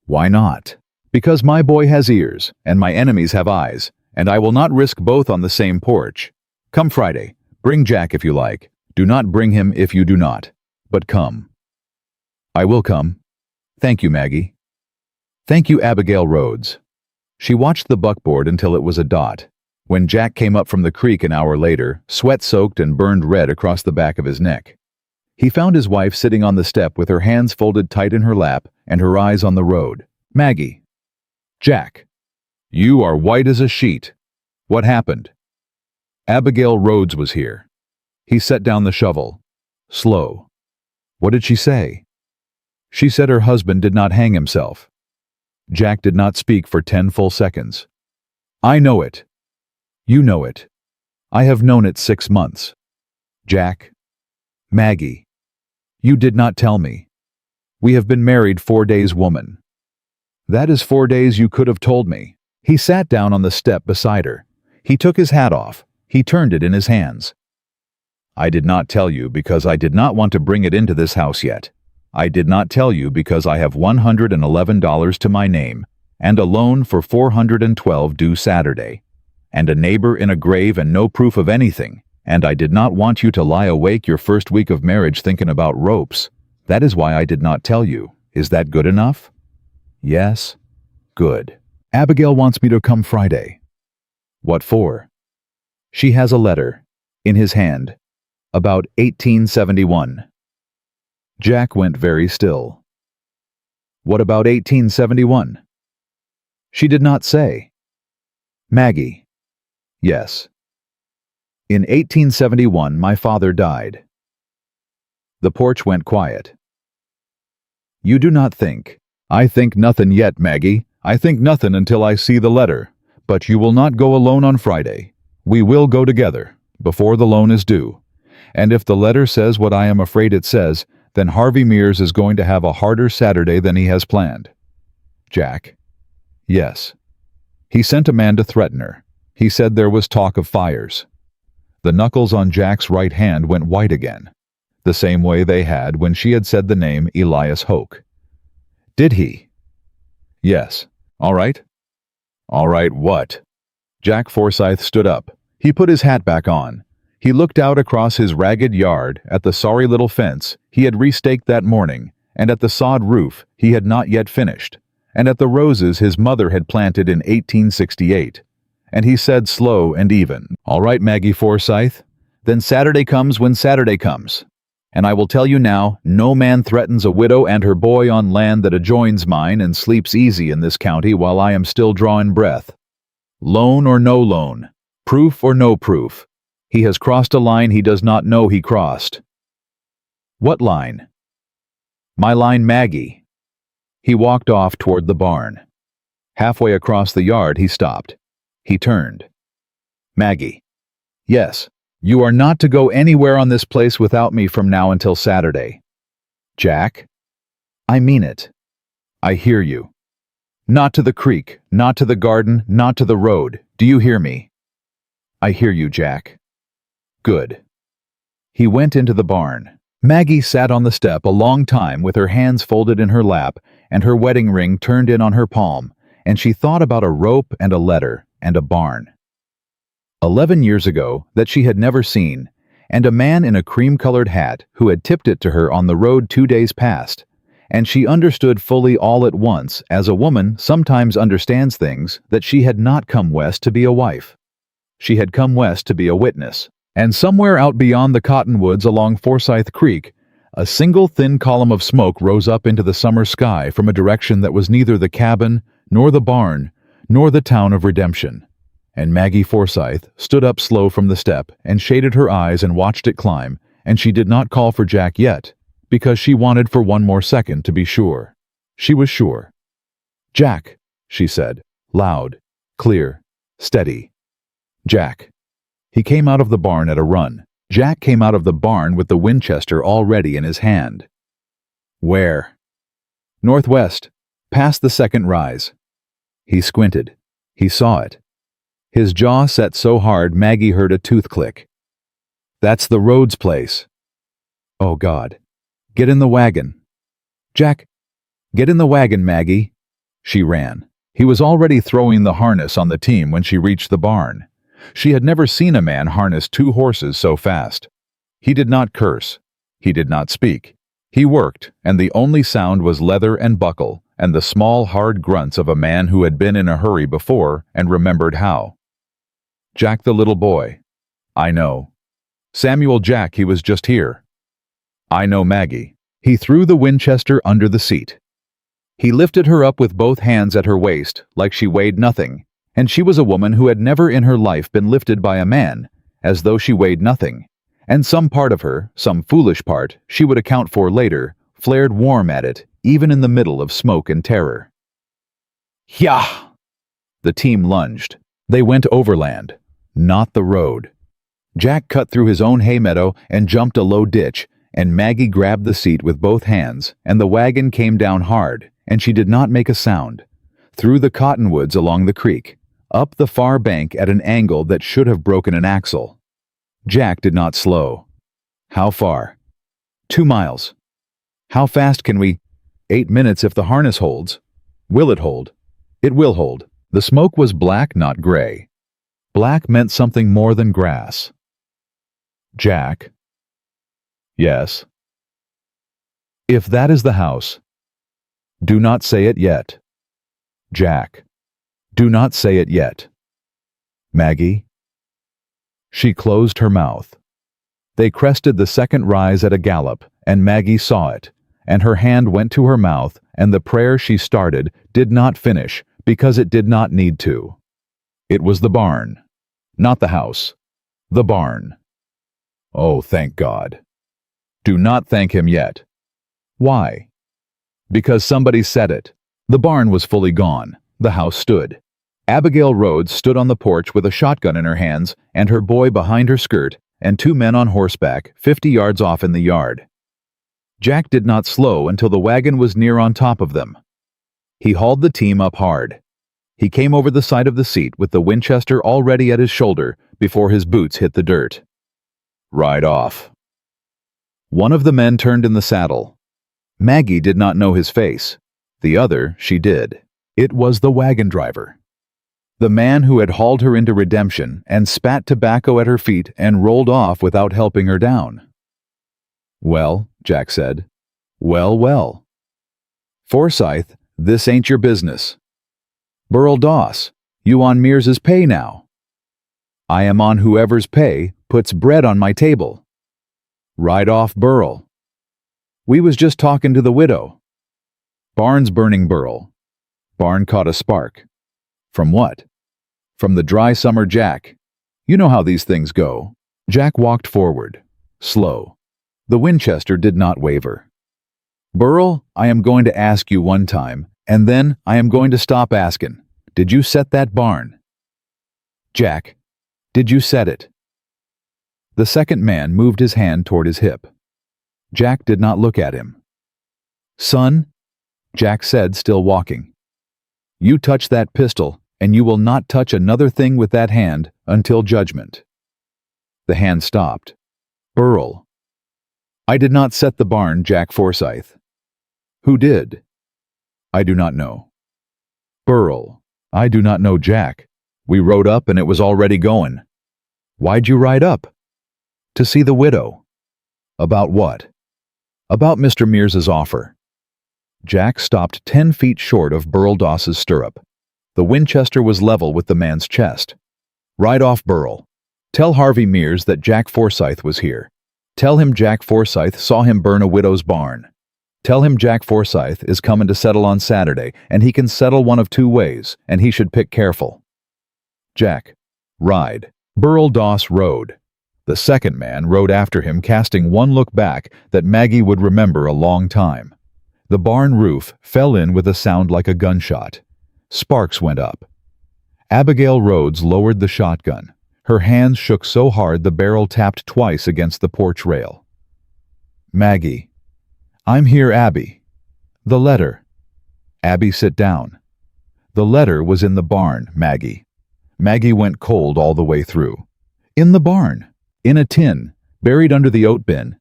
"Why not?" "Because my boy has ears, and my enemies have eyes, and I will not risk both on the same porch. Come Friday. Bring Jack if you like. Do not bring him if you do not. But come." "I will come. Thank you, Maggie." "Thank you, Abigail Rhodes." She watched the buckboard until it was a dot. When Jack came up from the creek an hour later, sweat-soaked and burned red across the back of his neck, he found his wife sitting on the step with her hands folded tight in her lap and her eyes on the road. "Maggie." "Jack." "You are white as a sheet. What happened?" "Abigail Rhodes was here." He set down the shovel. Slow. "What did she say?" "She said her husband did not hang himself." Jack did not speak for 10 full seconds. "I know it." "You know it." "I have known it 6 months." "Jack." "Maggie." "You did not tell me." "We have been married 4 days, woman." "That is 4 days you could have told me." He sat down on the step beside her. He took his hat off. He turned it in his hands. "I did not tell you because I did not want to bring it into this house yet. I did not tell you because I have $111 to my name, and a loan for $412 due Saturday, and a neighbor in a grave and no proof of anything, and I did not want you to lie awake your first week of marriage thinking about ropes. That is why I did not tell you. Is that good enough?" "Yes." "Good. Abigail wants me to come Friday." "What for?" "She has a letter, in his hand, about 1871. Jack went very still. "What about 1871? "She did not say." "Maggie." "Yes." "In 1871 my father died." The porch went quiet. "You do not think." "I think nothing yet, Maggie. I think nothing until I see the letter. But you will not go alone on Friday. We will go together, before the loan is due. And if the letter says what I am afraid it says, then Harvey Mears is going to have a harder Saturday than he has planned." "Jack." "Yes." "He sent a man to threaten her. He said there was talk of fires." The knuckles on Jack's right hand went white again, the same way they had when she had said the name Elias Hoke. "Did he?" "Yes." "All right." "All right what?" Jack Forsyth stood up. He put his hat back on. He looked out across his ragged yard at the sorry little fence he had restaked that morning, and at the sod roof he had not yet finished, and at the roses his mother had planted in 1868. And he said slow and even, "All right, Maggie Forsyth. Then Saturday comes when Saturday comes. And I will tell you now, no man threatens a widow and her boy on land that adjoins mine and sleeps easy in this county while I am still drawing breath. Loan or no loan, proof or no proof, he has crossed a line he does not know he crossed." "What line?" "My line, Maggie." He walked off toward the barn. Halfway across the yard he stopped. He turned. "Maggie." "Yes. You are not to go anywhere on this place without me from now until Saturday." "Jack." "I mean it." "I hear you. Not to the creek, not to the garden, not to the road. Do you hear me?" "I hear you, Jack." "Good." He went into the barn. Maggie sat on the step a long time with her hands folded in her lap and her wedding ring turned in on her palm, and she thought about a rope and a letter and a barn. 11 years ago that she had never seen, and a man in a cream-colored hat who had tipped it to her on the road 2 days past, and she understood fully all at once, as a woman sometimes understands things, that she had not come west to be a wife. She had come west to be a witness. And somewhere out beyond the cottonwoods along Forsyth Creek, a single thin column of smoke rose up into the summer sky from a direction that was neither the cabin, nor the barn, nor the town of Redemption. And Maggie Forsyth stood up slow from the step and shaded her eyes and watched it climb, and she did not call for Jack yet, because she wanted for one more second to be sure. She was sure. "Jack," she said, loud, clear, steady. "Jack." He came out of the barn at a run. Jack came out of the barn with the Winchester already in his hand. "Where?" "Northwest, past the second rise." He squinted. He saw it. His jaw set so hard Maggie heard a tooth click. "That's the Rhodes place." "Oh, God. Get in the wagon." "Jack, get in the wagon, Maggie." She ran. He was already throwing the harness on the team when she reached the barn. She had never seen a man harness 2 horses so fast. He did not curse. He did not speak. He worked, and the only sound was leather and buckle, and the small, hard grunts of a man who had been in a hurry before and remembered how. "Jack the little boy." "I know." "Samuel Jack, he was just here." "I know, Maggie." He threw the Winchester under the seat. He lifted her up with both hands at her waist, like she weighed nothing, and she was a woman who had never in her life been lifted by a man, as though she weighed nothing, and some part of her, some foolish part, she would account for later, flared warm at it, even in the middle of smoke and terror. "Yah!" The team lunged. They went overland, not the road. Jack cut through his own hay meadow and jumped a low ditch, and Maggie grabbed the seat with both hands, and the wagon came down hard, and she did not make a sound. Through the cottonwoods along the creek, up the far bank at an angle that should have broken an axle. Jack did not slow. "How far?" 2 miles. "How fast can we?" 8 minutes if the harness holds." "Will it hold?" "It will hold." The smoke was black, not gray. Black meant something more than grass. "Jack." "Yes." "If that is the house." "Do not say it yet." "Jack." "Do not say it yet." "Maggie." She closed her mouth. They crested the second rise at a gallop, and Maggie saw it, and her hand went to her mouth, and the prayer she started did not finish because it did not need to. It was the barn. Not the house. The barn. Oh, thank God. Do not thank him yet. Why? Because somebody said it. The barn was fully gone. The house stood. Abigail Rhodes stood on the porch with a shotgun in her hands and her boy behind her skirt and 2 men on horseback 50 yards off in the yard. Jack did not slow until the wagon was near on top of them. He hauled the team up hard. He came over the side of the seat with the Winchester already at his shoulder before his boots hit the dirt. "Ride off." One of the men turned in the saddle. Maggie did not know his face. The other she did. It was the wagon driver. The man who had hauled her into Redemption and spat tobacco at her feet and rolled off without helping her down. "Well," Jack said. "Well, well." "Forsyth, this ain't your business." "Burl Doss, you on Mears's pay now." "I am on whoever's pay puts bread on my table." "Ride off, Burl." "We was just talking to the widow." "Barn's burning, Burl." Barn caught a spark. "From what?" "From the dry summer, Jack. You know how these things go." Jack walked forward, slow. The Winchester did not waver. "Burl, I am going to ask you one time, and then I am going to stop asking. Did you set that barn?" "Jack, did you set it?" The second man moved his hand toward his hip. Jack did not look at him. "Son," Jack said, still walking, "you touch that pistol, and you will not touch another thing with that hand until judgment." The hand stopped. "Burl." I did not set the barn, Jack Forsyth. Who did? I do not know. Burl. I do not know, Jack. We rode up and it was already going. Why'd you ride up? To see the widow. About what? About Mr. Mears's offer. Jack stopped 10 feet short of Burl Doss's stirrup. The Winchester was level with the man's chest. Ride off, Burl. Tell Harvey Mears that Jack Forsyth was here. Tell him Jack Forsyth saw him burn a widow's barn. Tell him Jack Forsyth is coming to settle on Saturday, and he can settle one of two ways, and he should pick careful. Jack, ride. Burl Doss rode. The second man rode after him, casting one look back that Maggie would remember a long time. The barn roof fell in with a sound like a gunshot. Sparks went up. Abigail Rhodes lowered the shotgun. Her hands shook so hard the barrel tapped twice against the porch rail. Maggie. I'm here, Abby. The letter. Abby, sit down. The letter was in the barn, Maggie. Maggie went cold all the way through. In the barn. In a tin, buried under the oat bin.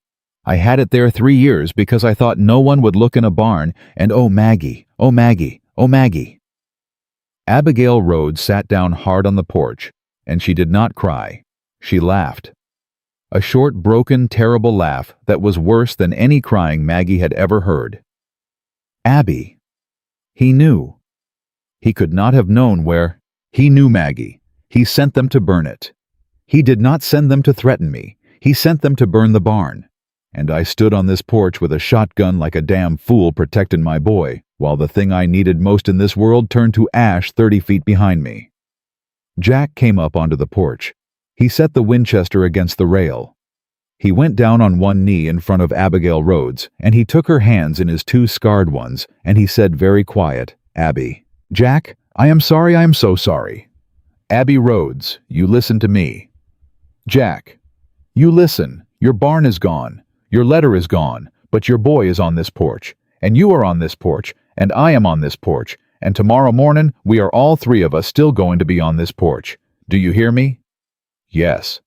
I had it there 3 years because I thought no one would look in a barn, and oh Maggie, oh Maggie, oh Maggie. Abigail Rhodes sat down hard on the porch, and she did not cry. She laughed. A short, broken, terrible laugh that was worse than any crying Maggie had ever heard. Abby. He knew. He could not have known where. He knew Maggie. He sent them to burn it. He did not send them to threaten me. He sent them to burn the barn. And I stood on this porch with a shotgun like a damn fool protecting my boy, while the thing I needed most in this world turned to ash 30 feet behind me. Jack came up onto the porch. He set the Winchester against the rail. He went down on one knee in front of Abigail Rhodes, and he took her hands in his two scarred ones, and he said very quiet, Abby. Jack, I am sorry, I am so sorry. Abby Rhodes, you listen to me. Jack, you listen. Your barn is gone. Your letter is gone, but your boy is on this porch, and you are on this porch, and I am on this porch, and tomorrow morning we are all three of us still going to be on this porch. Do you hear me? Yes.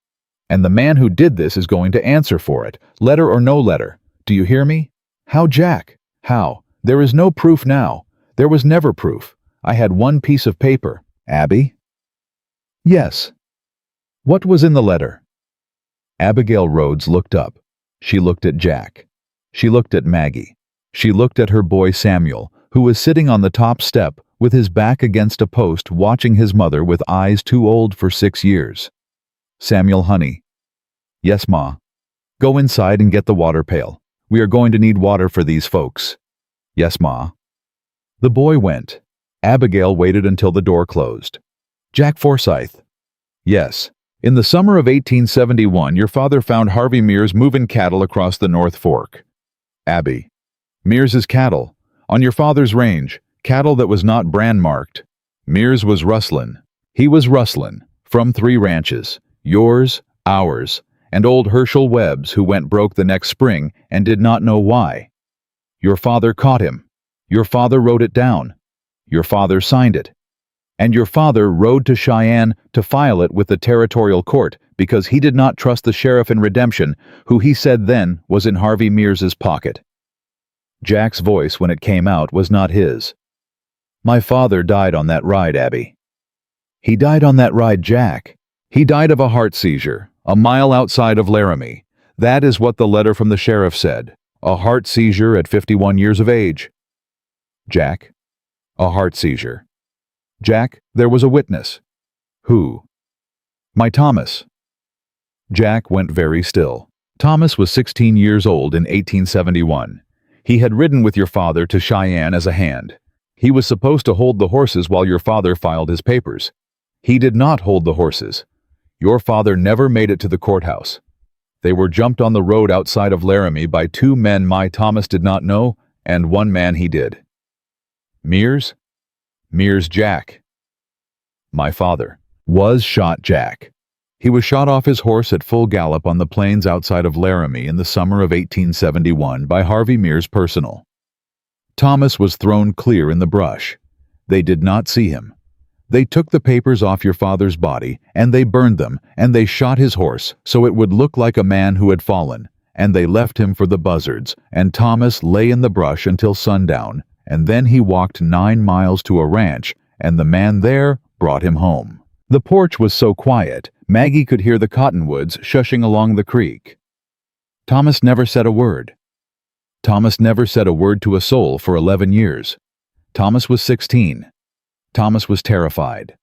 And the man who did this is going to answer for it, letter or no letter. Do you hear me? How, Jack? How? There is no proof now. There was never proof. I had one piece of paper. Abby? Yes. What was in the letter? Abigail Rhodes looked up. She looked at Jack. She looked at Maggie. She looked at her boy Samuel, who was sitting on the top step with his back against a post watching his mother with eyes too old for 6 years. Samuel, honey. Yes, Ma. Go inside and get the water pail. We are going to need water for these folks. Yes, Ma. The boy went. Abigail waited until the door closed. Jack Forsyth. Yes. In the summer of 1871, your father found Harvey Mears moving cattle across the North Fork. Abby. Mears's cattle. On your father's range. Cattle that was not brand marked. Mears was rustlin'. He was rustlin'. From 3 ranches. Yours, ours, and old Herschel Webb's, who went broke the next spring and did not know why. Your father caught him. Your father wrote it down. Your father signed it. And your father rode to Cheyenne to file it with the territorial court because he did not trust the sheriff in Redemption, who he said then was in Harvey Mears's pocket. Jack's voice, when it came out, was not his. My father died on that ride, Abby. He died on that ride, Jack. He died of a heart seizure, a mile outside of Laramie. That is what the letter from the sheriff said. A heart seizure at 51 years of age. Jack, a heart seizure. Jack, there was a witness. Who? My Thomas. Jack went very still. Thomas was 16 years old in 1871. He had ridden with your father to Cheyenne as a hand. He was supposed to hold the horses while your father filed his papers. He did not hold the horses. Your father never made it to the courthouse. They were jumped on the road outside of Laramie by 2 men my Thomas did not know, and 1 man he did. Mears? Mears Jack. My father was shot, Jack. He was shot off his horse at full gallop on the plains outside of Laramie in the summer of 1871 by Harvey Mears personal. Thomas was thrown clear in the brush. They did not see him. They took the papers off your father's body, and they burned them, and they shot his horse so it would look like a man who had fallen, and they left him for the buzzards, and Thomas lay in the brush until sundown, and then he walked 9 miles to a ranch, and the man there brought him home. The porch was so quiet, Maggie could hear the cottonwoods shushing along the creek. Thomas never said a word. Thomas never said a word to a soul for 11 years. Thomas was 16. Thomas was terrified.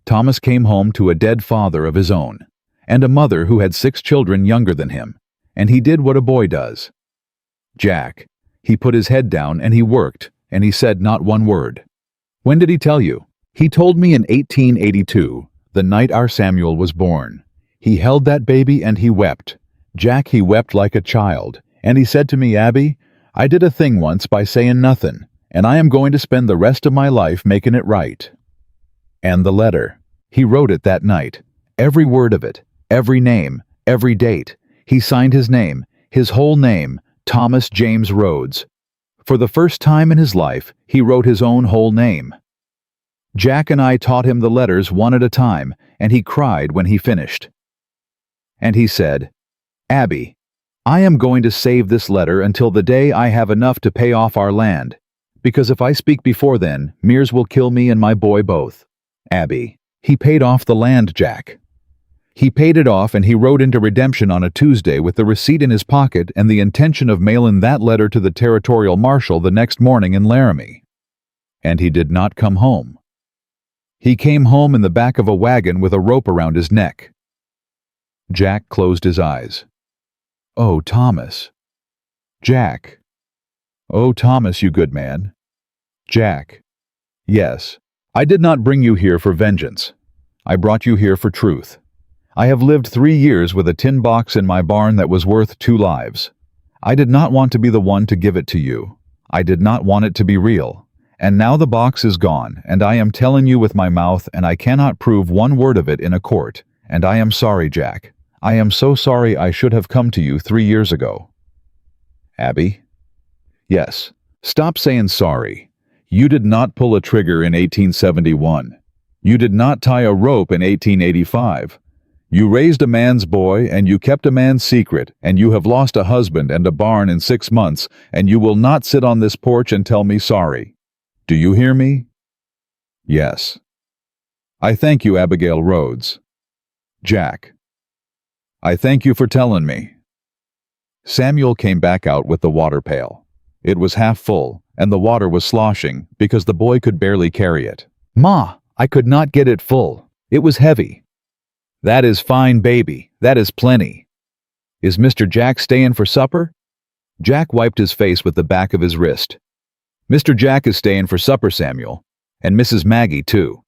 Thomas came home to a dead father of his own, and a mother who had 6 children younger than him, and he did what a boy does. Jack. He put his head down and he worked, and he said not one word. When did he tell you? He told me in 1882, the night our Samuel was born. He held that baby and he wept. Jack, he wept like a child, and he said to me, Abby, I did a thing once by saying nothing, and I am going to spend the rest of my life making it right. And the letter. He wrote it that night. Every word of it, every name, every date. He signed his name, his whole name, Thomas James Rhodes. For the first time in his life, he wrote his own whole name. Jack and I taught him the letters one at a time, and he cried when he finished. And he said, Abby, I am going to save this letter until the day I have enough to pay off our land, because if I speak before then, Mears will kill me and my boy both. Abby, he paid off the land, Jack. He paid it off and he rode into redemption on a Tuesday with the receipt in his pocket and the intention of mailing that letter to the territorial marshal the next morning in Laramie. And he did not come home. He came home in the back of a wagon with a rope around his neck. Jack closed his eyes. Oh, Thomas. Jack. Oh, Thomas, you good man. Jack. Yes, I did not bring you here for vengeance. I brought you here for truth. I have lived 3 years with a tin box in my barn that was worth 2 lives. I did not want to be the one to give it to you. I did not want it to be real. And now the box is gone, and I am telling you with my mouth, and I cannot prove one word of it in a court. And I am sorry, Jack. I am so sorry. I should have come to you 3 years ago. Abby? Yes. Stop saying sorry. You did not pull a trigger in 1871. You did not tie a rope in 1885. You raised a man's boy, and you kept a man's secret, and you have lost a husband and a barn in 6 months, and you will not sit on this porch and tell me sorry. Do you hear me? Yes. I thank you, Abigail Rhodes. Jack. I thank you for telling me. Samuel came back out with the water pail. It was half full, and the water was sloshing because the boy could barely carry it. Ma, I could not get it full. It was heavy. That is fine, baby. That is plenty. Is Mr. Jack staying for supper? Jack wiped his face with the back of his wrist. Mr. Jack is staying for supper, Samuel, and Mrs. Maggie too.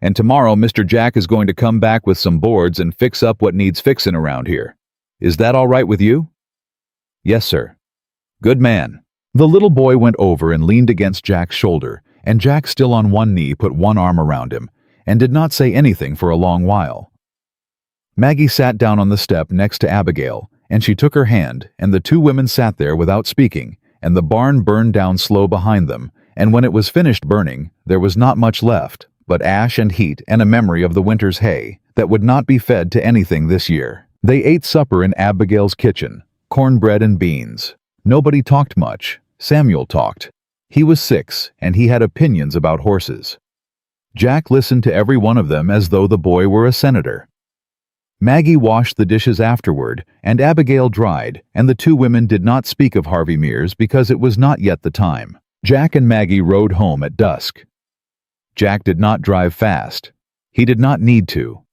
And tomorrow Mr. Jack is going to come back with some boards and fix up what needs fixing around here. Is that all right with you? Yes, sir. Good man. The little boy went over and leaned against Jack's shoulder, and Jack, still on one knee, put one arm around him, and did not say anything for a long while. Maggie sat down on the step next to Abigail, and she took her hand, and the 2 women sat there without speaking, and the barn burned down slow behind them, and when it was finished burning, there was not much left, but ash and heat and a memory of the winter's hay that would not be fed to anything this year. They ate supper in Abigail's kitchen, cornbread and beans. Nobody talked much. Samuel talked. He was 6, and he had opinions about horses. Jack listened to every one of them as though the boy were a senator. Maggie washed the dishes afterward, and Abigail dried, and the 2 women did not speak of Harvey Mears because it was not yet the time. Jack and Maggie rode home at dusk. Jack did not drive fast. He did not need to.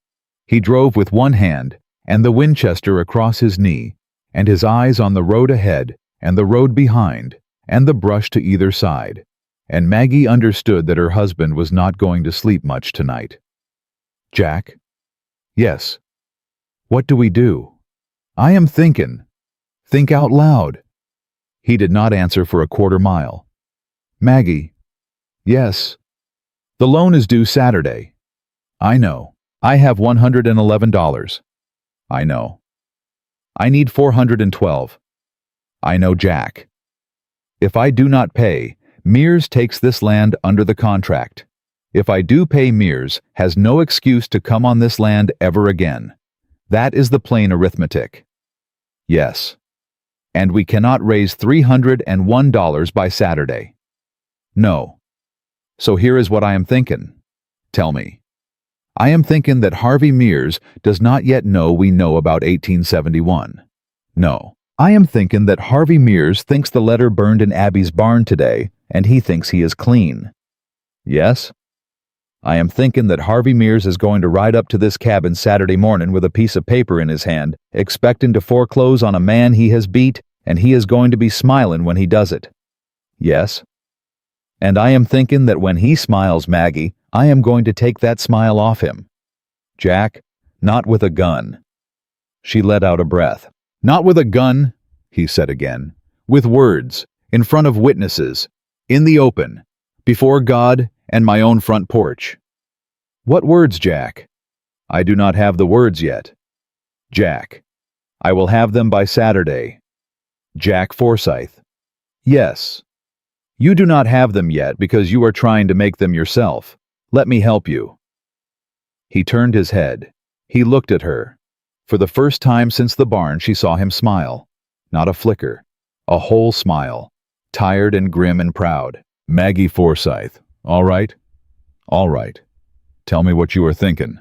He drove with one hand, and the Winchester across his knee, and his eyes on the road ahead, and the road behind, and the brush to either side, and Maggie understood that her husband was not going to sleep much tonight. Jack? Yes. What do we do? I am thinking. Think out loud. He did not answer for a quarter mile. Maggie? Yes. The loan is due Saturday. I know. I have $111. I know. I need $412. I know, Jack. If I do not pay, Mears takes this land under the contract. If I do pay, Mears has no excuse to come on this land ever again. That is the plain arithmetic. Yes. And we cannot raise $301 by Saturday. No. So here is what I am thinking. Tell me. I am thinking that Harvey Mears does not yet know we know about 1871. No. I am thinking that Harvey Mears thinks the letter burned in Abby's barn today, and he thinks he is clean. Yes? I am thinking that Harvey Mears is going to ride up to this cabin Saturday morning with a piece of paper in his hand, expecting to foreclose on a man he has beat, and he is going to be smiling when he does it. Yes? And I am thinking that when he smiles, Maggie, I am going to take that smile off him. Jack, not with a gun. She let out a breath. Not with a gun, he said again. With words, in front of witnesses, in the open, before God and my own front porch. What words, Jack? I do not have the words yet. Jack, I will have them by Saturday. Jack Forsyth. Yes. You do not have them yet because you are trying to make them yourself. Let me help you. He turned his head. He looked at her. For the first time since the barn, she saw him smile. Not a flicker. A whole smile. Tired and grim and proud. Maggie Forsyth. All right? All right. Tell me what you are thinking.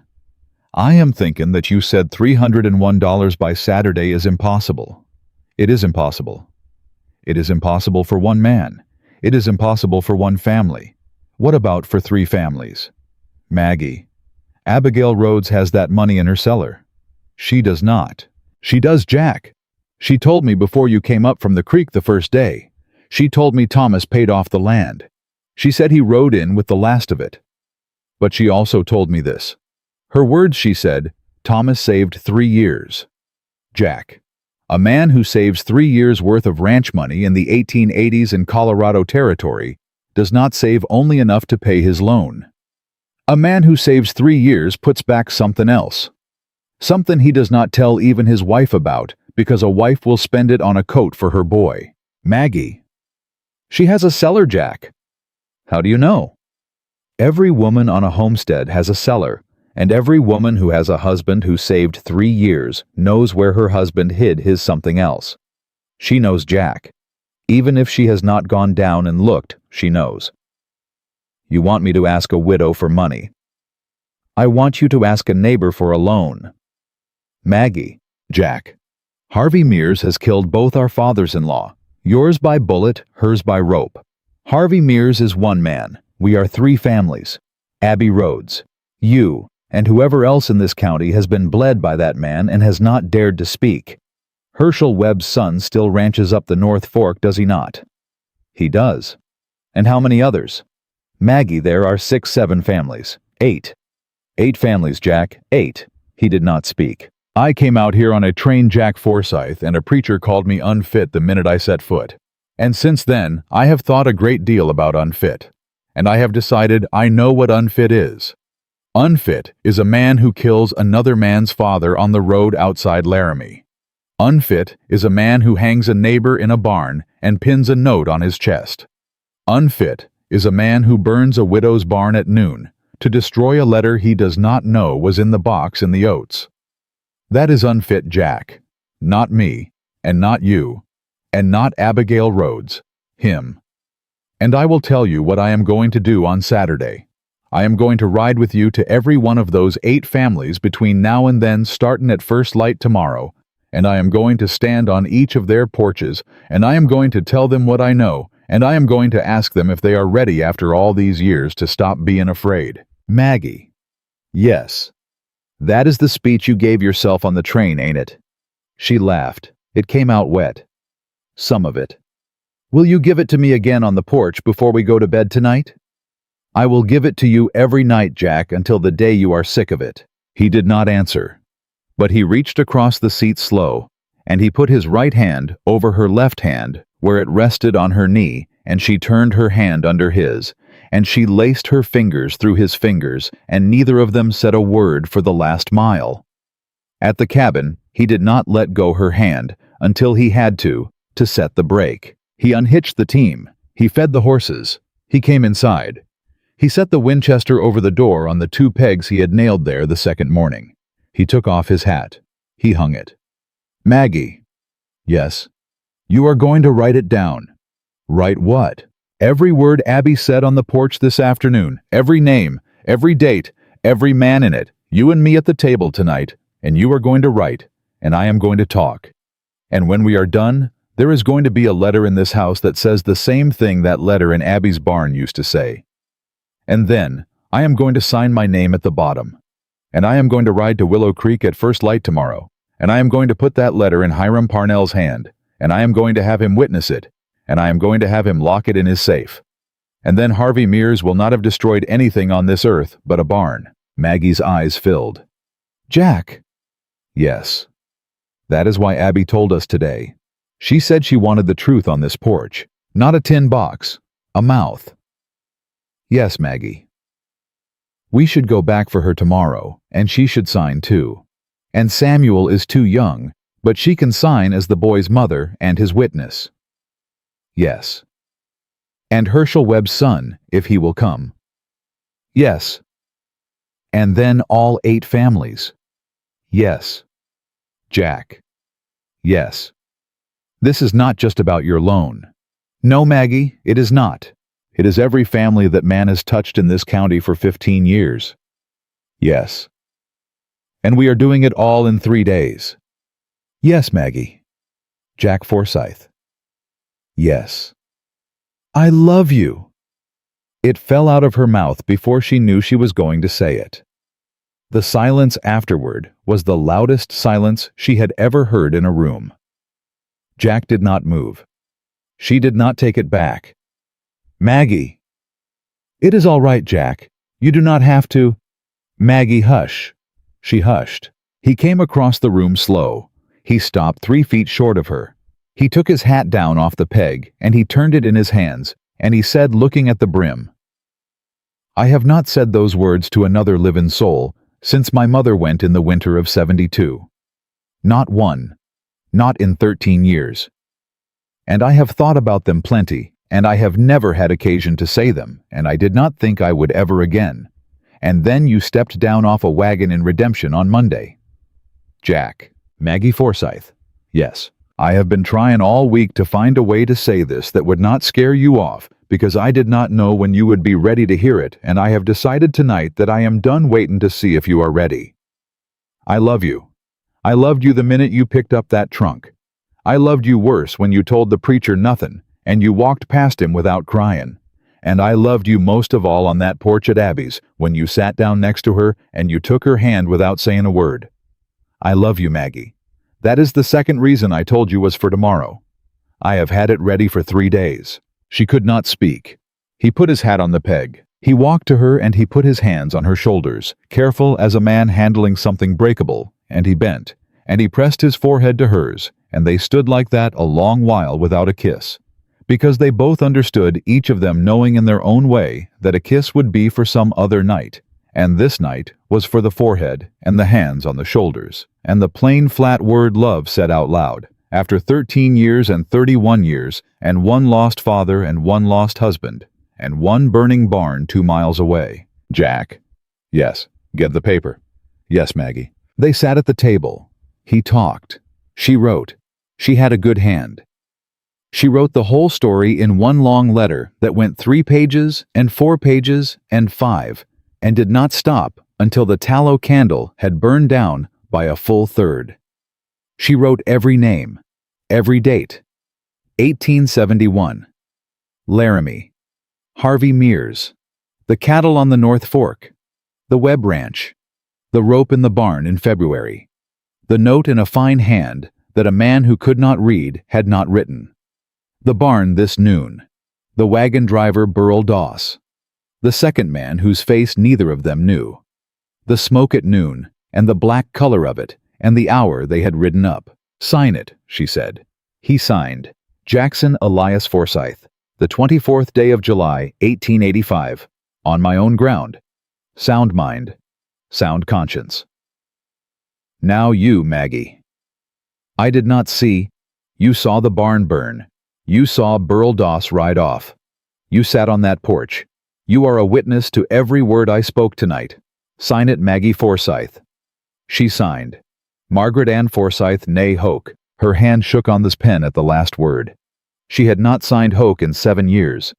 I am thinking that you said $301 by Saturday is impossible. It is impossible. It is impossible for one man. It is impossible for one family. What about for 3 families? Maggie. Abigail Rhodes has that money in her cellar. She does not. She does, Jack. She told me before you came up from the creek the first day. She told me Thomas paid off the land. She said he rode in with the last of it. But she also told me this. Her words, she said, Thomas saved 3 years. Jack. A man who saves 3 years' worth of ranch money in the 1880s in Colorado Territory does not save only enough to pay his loan. A man who saves 3 years puts back something else. Something he does not tell even his wife about, because a wife will spend it on a coat for her boy. Maggie. She has a cellar, Jack. How do you know? Every woman on a homestead has a cellar, and every woman who has a husband who saved 3 years knows where her husband hid his something else. She knows Jack. Even if she has not gone down and looked, she knows. You want me to ask a widow for money. I want you to ask a neighbor for a loan. Maggie. Jack. Harvey Mears has killed both our fathers-in-law, yours by bullet, hers by rope. Harvey Mears is one man. We are 3 families. Abby Rhodes, you, and whoever else in this county has been bled by that man and has not dared to speak. Herschel Webb's son still ranches up the North Fork, does he not? He does. And how many others? Maggie, there are 6, 7 families. 8. 8 families, Jack. 8. He did not speak. I came out here on a train, Jack Forsyth, and a preacher called me unfit the minute I set foot. And since then, I have thought a great deal about unfit. And I have decided I know what unfit is. Unfit is a man who kills another man's father on the road outside Laramie. Unfit is a man who hangs a neighbor in a barn and pins a note on his chest. Unfit is a man who burns a widow's barn at noon to destroy a letter he does not know was in the box in the oats. That is unfit, Jack. Not me, and not you, and not Abigail Rhodes, him. And I will tell you what I am going to do on Saturday. I am going to ride with you to every one of those 8 families between now and then, starting at first light tomorrow, and I am going to stand on each of their porches, and I am going to tell them what I know, and I am going to ask them if they are ready after all these years to stop being afraid. Maggie. Yes. That is the speech you gave yourself on the train, ain't it? She laughed. It came out wet. Some of it. Will you give it to me again on the porch before we go to bed tonight? I will give it to you every night, Jack, until the day you are sick of it. He did not answer, but he reached across the seat slow, and he put his right hand over her left hand where it rested on her knee, and she turned her hand under his, and she laced her fingers through his fingers, and neither of them said a word for the last mile. At the cabin, he did not let go her hand until he had to set the brake. He unhitched the team. He fed the horses. He came inside. He set the Winchester over the door on the 2 pegs he had nailed there the second morning. He took off his hat. He hung it. Maggie. Yes. You are going to write it down. Write what? Every word Abby said on the porch this afternoon, every name, every date, every man in it, you and me at the table tonight, and you are going to write, and I am going to talk. And when we are done, there is going to be a letter in this house that says the same thing that letter in Abby's barn used to say. And then, I am going to sign my name at the bottom. And I am going to ride to Willow Creek at first light tomorrow, and I am going to put that letter in Hiram Parnell's hand, and I am going to have him witness it, and I am going to have him lock it in his safe. And then Harvey Mears will not have destroyed anything on this earth but a barn. Maggie's eyes filled. Jack. Yes. That is why Abby told us today. She said she wanted the truth on this porch, not a tin box, a mouth. Yes, Maggie. We should go back for her tomorrow, and she should sign too. And Samuel is too young, but she can sign as the boy's mother and his witness. Yes. And Herschel Webb's son, if he will come. Yes. And then all 8 families. Yes. Jack. Yes. This is not just about your loan. No, Maggie, it is not. It is every family that man has touched in this county for 15 years. Yes. And we are doing it all in 3 days. Yes, Maggie. Jack Forsyth. Yes. I love you. It fell out of her mouth before she knew she was going to say it. The silence afterward was the loudest silence she had ever heard in a room. Jack did not move. She did not take it back. Maggie. It is all right, Jack. You do not have to. Maggie, hush. She hushed. He came across the room slow. He stopped 3 feet short of her. He took his hat down off the peg, and he turned it in his hands, and he said, looking at the brim, I have not said those words to another living soul since my mother went in the winter of '72. Not one. Not in 13 years. And I have thought about them plenty, and I have never had occasion to say them, and I did not think I would ever again. And then you stepped down off a wagon in Redemption on Monday. Jack. Maggie Forsyth. Yes. I have been trying all week to find a way to say this that would not scare you off, because I did not know when you would be ready to hear it, and I have decided tonight that I am done waiting to see if you are ready. I love you. I loved you the minute you picked up that trunk. I loved you worse when you told the preacher nothing, and you walked past him without crying. And I loved you most of all on that porch at Abby's, when you sat down next to her and you took her hand without saying a word. I love you, Maggie. That is the second reason I told you was for tomorrow. I have had it ready for 3 days. She could not speak. He put his hat on the peg. He walked to her and he put his hands on her shoulders, careful as a man handling something breakable, and he bent, and he pressed his forehead to hers, and they stood like that a long while without a kiss, because they both understood, each of them knowing in their own way, that a kiss would be for some other night, and this night was for the forehead and the hands on the shoulders, and the plain flat word love said out loud, after 13 years and 31 years, and 1 lost father and 1 lost husband, and 1 burning barn 2 miles away. Jack. Yes. Get the paper. Yes, Maggie. They sat at the table. He talked. She wrote. She had a good hand. She wrote the whole story in 1 long letter that went 3 pages and 4 pages and 5, and did not stop until the tallow candle had burned down by a full third. She wrote every name, every date. 1871. Laramie. Harvey Mears. The cattle on the North Fork. The Webb Ranch. The rope in the barn in February. The note in a fine hand that a man who could not read had not written. The barn this noon. The wagon driver Burl Doss. The second man whose face neither of them knew. The smoke at noon, and the black color of it, and the hour they had ridden up. Sign it, she said. He signed. Jackson Elias Forsyth, the 24th day of July, 1885. On my own ground. Sound mind. Sound conscience. Now you, Maggie. I did not see. You saw the barn burn. You saw Burl Doss ride off. You sat on that porch. You are a witness to every word I spoke tonight. Sign it, Maggie Forsyth. She signed. Margaret Ann Forsyth, née Hoke, Her hand shook on this pen at the last word. She had not signed Hoke in 7 years.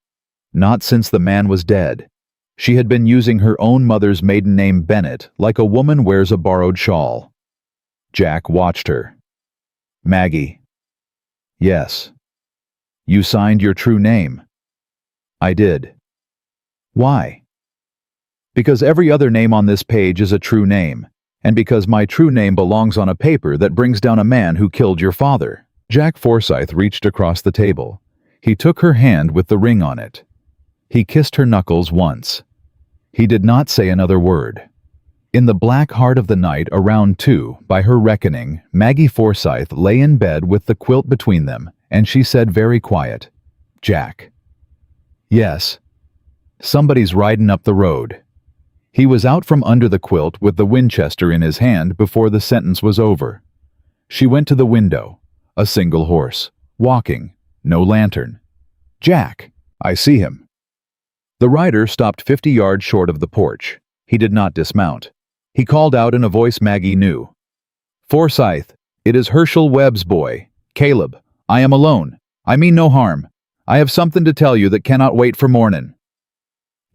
Not since the man was dead. She had been using her own mother's maiden name Bennett like a woman wears a borrowed shawl. Jack watched her. Maggie. Yes. You signed your true name. I did. Why? Because every other name on this page is a true name, and because my true name belongs on a paper that brings down a man who killed your father. Jack Forsyth reached across the table. He took her hand with the ring on it. He kissed her knuckles once. He did not say another word. In the black heart of the night, around 2, by her reckoning, Maggie Forsyth lay in bed with the quilt between them, and she said very quiet, Jack. Yes. Somebody's riding up the road. He was out from under the quilt with the Winchester in his hand before the sentence was over. She went to the window. A single horse. Walking. No lantern. Jack! I see him. The rider stopped 50 yards short of the porch. He did not dismount. He called out in a voice Maggie knew. Forsyth, it is Herschel Webb's boy, Caleb. I am alone. I mean no harm. I have something to tell you that cannot wait for mornin'.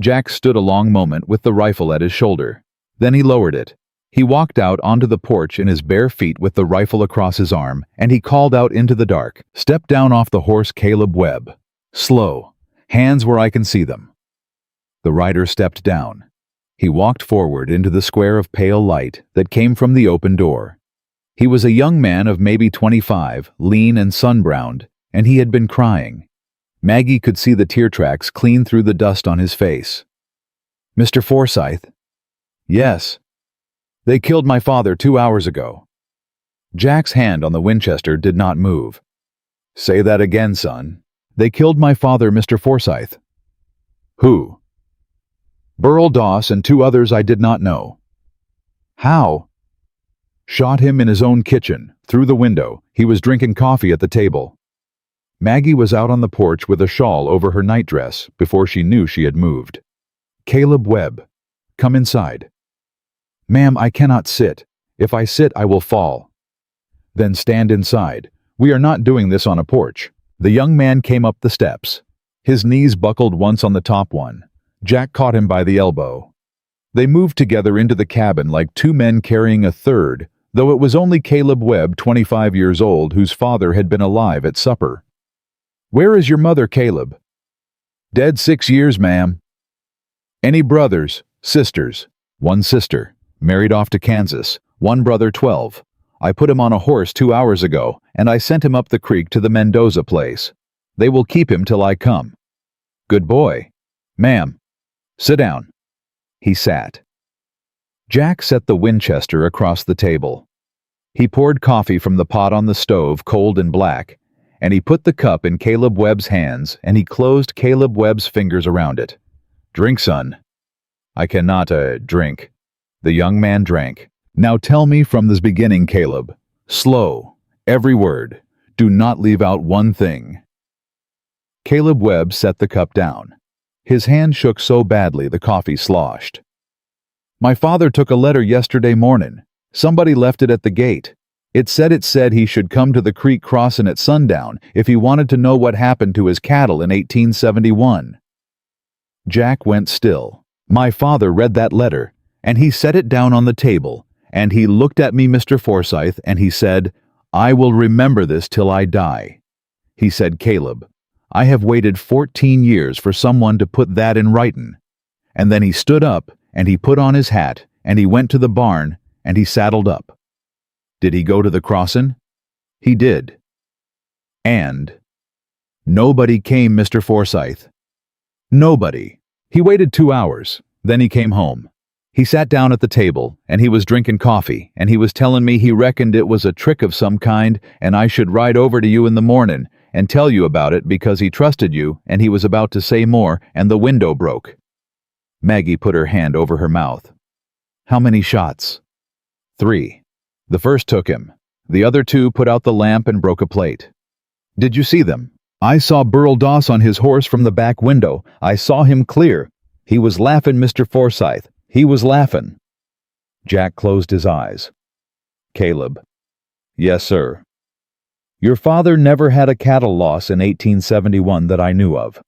Jack stood a long moment with the rifle at his shoulder. Then he lowered it. He walked out onto the porch in his bare feet with the rifle across his arm, and he called out into the dark, Step down off the horse, Caleb Webb. Slow. Hands where I can see them. The rider stepped down. He walked forward into the square of pale light that came from the open door. He was a young man of maybe 25, lean and sun-browned, and he had been crying. Maggie could see the tear tracks clean through the dust on his face. Mr. Forsyth? Yes. They killed my father 2 hours ago. Jack's hand on the Winchester did not move. Say that again, son. They killed my father, Mr. Forsyth. Who? Burl Doss and 2 others I did not know. How? Shot him in his own kitchen, through the window. He was drinking coffee at the table. Maggie was out on the porch with a shawl over her nightdress before she knew she had moved. Caleb Webb, come inside. Ma'am, I cannot sit. If I sit, I will fall. Then stand inside. We are not doing this on a porch. The young man came up the steps. His knees buckled once on the top one. Jack caught him by the elbow. They moved together into the cabin like 2 men carrying a third, though it was only Caleb Webb, 25 years old, whose father had been alive at supper. Where is your mother, Caleb? Dead 6 years, ma'am. Any brothers, sisters? 1 sister, married off to Kansas. 1 brother, 12. I put him on a horse 2 hours ago, and I sent him up the creek to the Mendoza place. They will keep him till I come. Good boy. Ma'am. Sit down. He sat. Jack set the Winchester across the table. He poured coffee from the pot on the stove, cold and black, and he put the cup in Caleb Webb's hands, and he closed Caleb Webb's fingers around it. Drink, son. I cannot, drink. The young man drank. Now tell me from this beginning, Caleb. Slow. Every word. Do not leave out one thing. Caleb Webb set the cup down. His hand shook so badly the coffee sloshed. My father took a letter yesterday morning. Somebody left it at the gate. It said he should come to the creek crossing at sundown if he wanted to know what happened to his cattle in 1871. Jack went still. My father read that letter, and he set it down on the table, and he looked at me, Mr. Forsyth, and he said, I will remember this till I die. He said, Caleb, I have waited 14 years for someone to put that in writin'. And then he stood up, and he put on his hat, and he went to the barn, and he saddled up. Did he go to the crossin'? He did. And nobody came, Mr. Forsyth. Nobody. He waited 2 hours. Then he came home. He sat down at the table, and he was drinking coffee, and he was telling me he reckoned it was a trick of some kind, and I should ride over to you in the mornin' and tell you about it because he trusted you, and he was about to say more, and the window broke. Maggie put her hand over her mouth. How many shots? 3. The first took him. The other 2 put out the lamp and broke a plate. Did you see them? I saw Burl Doss on his horse from the back window. I saw him clear. He was laughin', Mr. Forsyth. He was laughin'. Jack closed his eyes. Caleb. Yes, sir. Your father never had a cattle loss in 1871 that I knew of.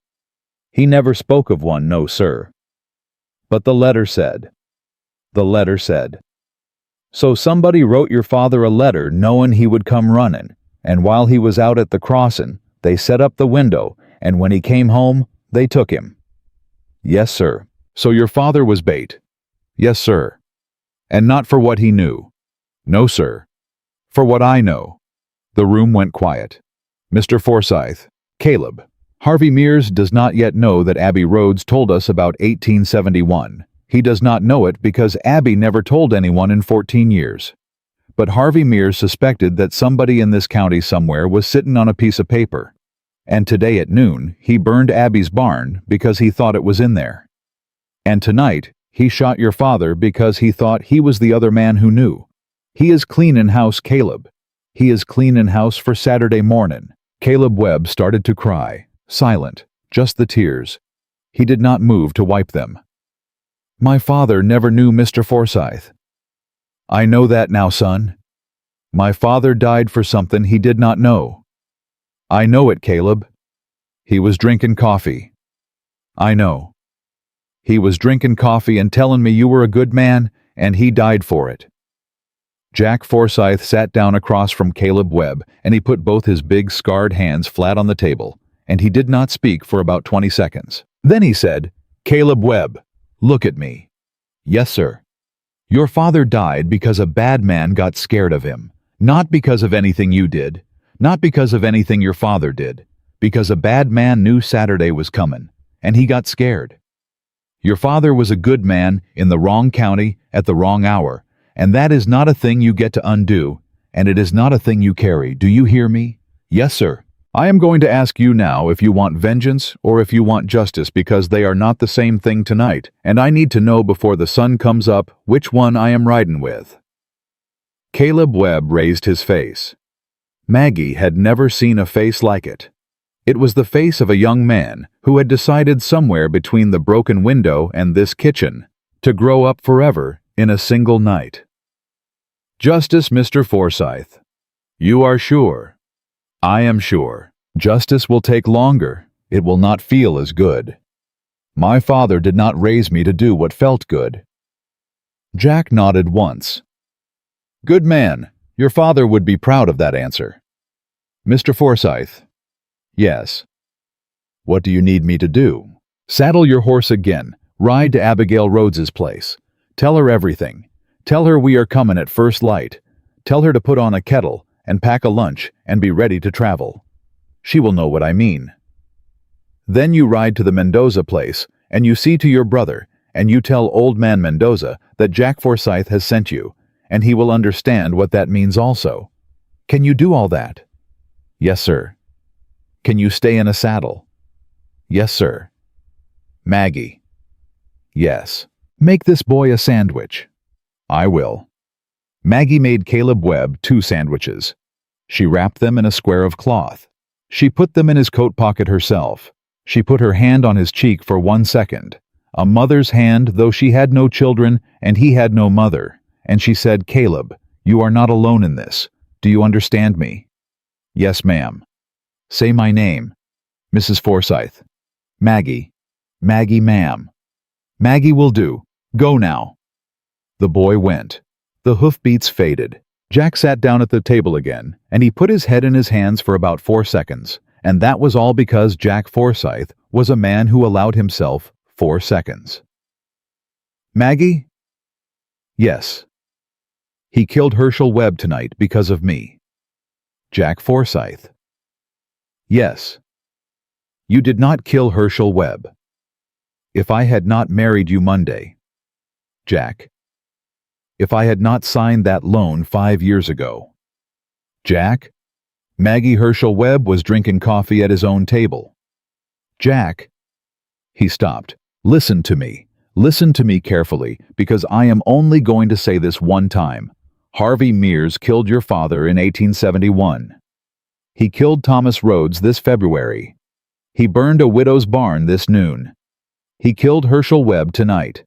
He never spoke of one, no, sir. But the letter said. So somebody wrote your father a letter knowing he would come running, and while he was out at the crossin', they set up the window, and when he came home, they took him. Yes, sir. So your father was bait? Yes, sir. And not for what he knew? No, sir. For what I know. The room went quiet. Mr. Forsyth, Caleb, Harvey Mears does not yet know that Abby Rhodes told us about 1871. He does not know it because Abby never told anyone in 14 years. But Harvey Mears suspected that somebody in this county somewhere was sitting on a piece of paper. And today at noon, he burned Abby's barn because he thought it was in there. And tonight, he shot your father because he thought he was the other man who knew. He is cleanin' house, Caleb. He is cleanin' house for Saturday mornin'. Caleb Webb started to cry, silent, just the tears. He did not move to wipe them. My father never knew Mr. Forsyth. I know that now, son. My father died for something he did not know. I know it, Caleb. He was drinking coffee. I know. He was drinking coffee and telling me you were a good man, and he died for it. Jack Forsyth sat down across from Caleb Webb, and he put both his big, scarred hands flat on the table, and he did not speak for about 20 seconds. Then he said, Caleb Webb, look at me. Yes, sir. Your father died because a bad man got scared of him, not because of anything you did, not because of anything your father did, because a bad man knew Saturday was coming, and he got scared. Your father was a good man in the wrong county at the wrong hour, and that is not a thing you get to undo, and it is not a thing you carry. Do you hear me? Yes, sir. I am going to ask you now if you want vengeance or if you want justice, because they are not the same thing tonight, and I need to know before the sun comes up which one I am riding with. Caleb Webb raised his face. Maggie had never seen a face like it. It was the face of a young man who had decided somewhere between the broken window and this kitchen to grow up forever in a single night. Justice, Mr. Forsyth. You are sure? I am sure. Justice will take longer. It will not feel as good. My father did not raise me to do what felt good. Jack nodded once. Good man. Your father would be proud of that answer. Mr. Forsyth. Yes. What do you need me to do? Saddle your horse again. Ride to Abigail Rhodes's place. Tell her everything. Tell her we are coming at first light. Tell her to put on a kettle and pack a lunch and be ready to travel. She will know what I mean. Then you ride to the Mendoza place and you see to your brother and you tell old man Mendoza that Jack Forsyth has sent you, and he will understand what that means also. Can you do all that? Yes, sir. Can you stay in a saddle? Yes, sir. Maggie. Yes. Make this boy a sandwich. I will. Maggie made Caleb Webb 2 sandwiches. She wrapped them in a square of cloth. She put them in his coat pocket herself. She put her hand on his cheek for 1 second, a mother's hand, though she had no children and he had no mother, and she said, Caleb, you are not alone in this. Do you understand me? Yes, ma'am. Say my name. Mrs. Forsyth. Maggie. Maggie, ma'am. Maggie will do. Go now. The boy went. The hoofbeats faded. Jack sat down at the table again, and he put his head in his hands for about 4 seconds, and that was all because Jack Forsyth was a man who allowed himself 4 seconds. Maggie? Yes. He killed Herschel Webb tonight because of me. Jack Forsyth. Yes. You did not kill Herschel Webb. If I had not married you Monday. Jack. If I had not signed that loan 5 years ago. Jack. Maggie Herschel Webb was drinking coffee at his own table. Jack. He stopped. Listen to me. Listen to me carefully, because I am only going to say this one time. Harvey Mears killed your father in 1871. He killed Thomas Rhodes this February. He burned a widow's barn this noon. He killed Herschel Webb tonight.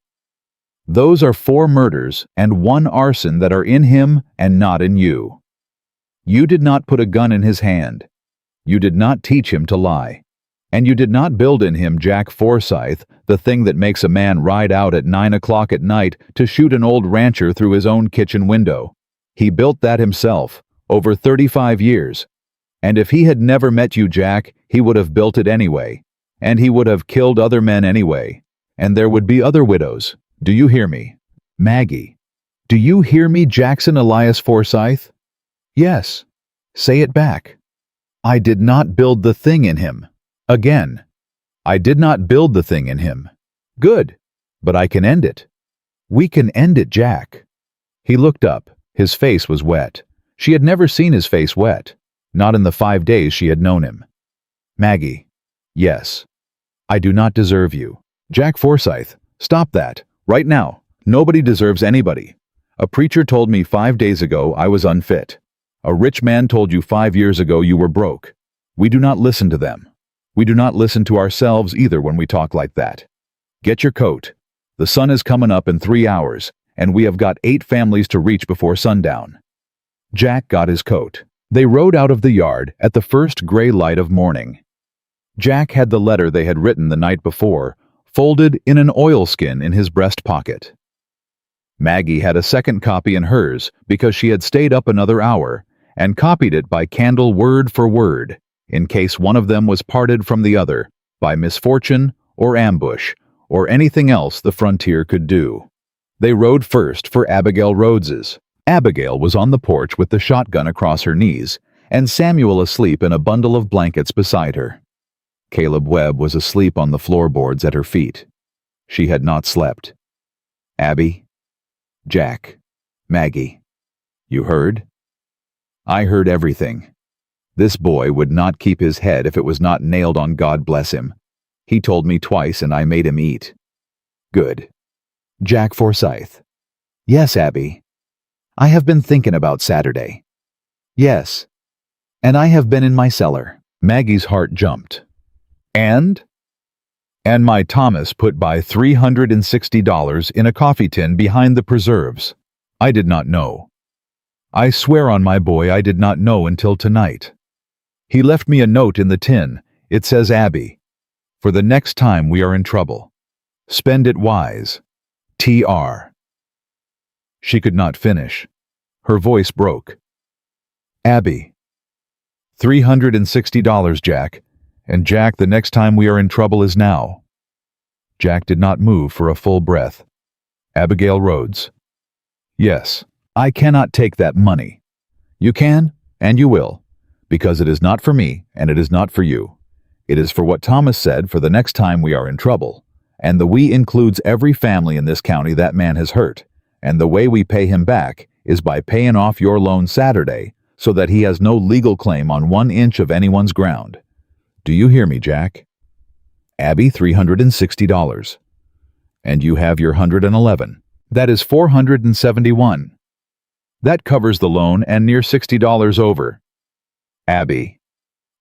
Those are 4 murders and 1 arson that are in him and not in you. You did not put a gun in his hand. You did not teach him to lie. And you did not build in him Jack Forsyth, the thing that makes a man ride out at 9 o'clock at night to shoot an old rancher through his own kitchen window. He built that himself, over 35 years. And if he had never met you, Jack, he would have built it anyway. And he would have killed other men anyway. And there would be other widows. Do you hear me? Maggie. Do you hear me, Jackson Elias Forsyth? Yes. Say it back. I did not build the thing in him. Again. I did not build the thing in him. Good. But I can end it. We can end it, Jack. He looked up. His face was wet. She had never seen his face wet. Not in the 5 days she had known him. Maggie. Yes. I do not deserve you. Jack Forsyth, stop that. Right now. Nobody deserves anybody. A preacher told me 5 days ago I was unfit. A rich man told you 5 years ago you were broke. We do not listen to them. We do not listen to ourselves either when we talk like that. Get your coat. The sun is coming up in 3 hours, and we have got 8 families to reach before sundown. Jack got his coat. They rode out of the yard at the first gray light of morning. Jack had the letter they had written the night before, folded in an oilskin in his breast pocket. Maggie had a second copy in hers because she had stayed up another hour, and copied it by candle word for word, in case one of them was parted from the other, by misfortune or ambush, or anything else the frontier could do. They rode first for Abigail Rhodes's. Abigail was on the porch with the shotgun across her knees, and Samuel asleep in a bundle of blankets beside her. Caleb Webb was asleep on the floorboards at her feet. She had not slept. Abby, Jack, Maggie, you heard? I heard everything. This boy would not keep his head if it was not nailed on, God bless him. He told me twice and I made him eat. Good. Jack Forsyth. Yes, Abby. I have been thinking about Saturday. Yes. And I have been in my cellar. Maggie's heart jumped. And my Thomas put by $360 in a coffee tin behind the preserves. I did not know. I swear on my boy I did not know until tonight. He left me a note in the tin. It says, Abby, for the next time we are in trouble, spend it wise. T.R. She could not finish. Her voice broke. Abby. $360, Jack. And Jack, the next time we are in trouble is now. Jack did not move for a full breath. Abigail Rhodes. Yes, I cannot take that money. You can, and you will, because it is not for me, and it is not for you. It is for what Thomas said for the next time we are in trouble, and the we includes every family in this county that man has hurt, and the way we pay him back is by paying off your loan Saturday so that he has no legal claim on 1 inch of anyone's ground. Do you hear me, Jack? Abby, $360. And you have your 111. That is $471. That covers the loan and near $60 over. Abby,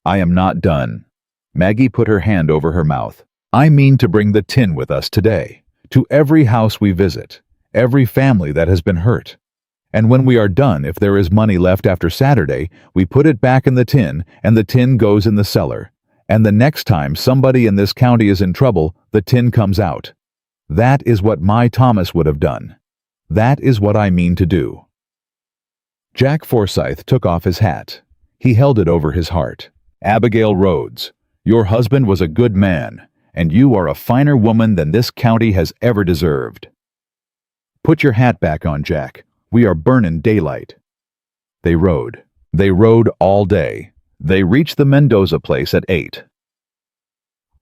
I am not done. Maggie put her hand over her mouth. I mean to bring the tin with us today, to every house we visit, every family that has been hurt. And when we are done, if there is money left after Saturday, we put it back in the tin, and the tin goes in the cellar. And the next time somebody in this county is in trouble, the tin comes out. That is what my Thomas would have done. That is what I mean to do. Jack Forsyth took off his hat. He held it over his heart. Abigail Rhodes, your husband was a good man, and you are a finer woman than this county has ever deserved. Put your hat back on, Jack. We are burning daylight. They rode. They rode all day. They reached the Mendoza place at 8.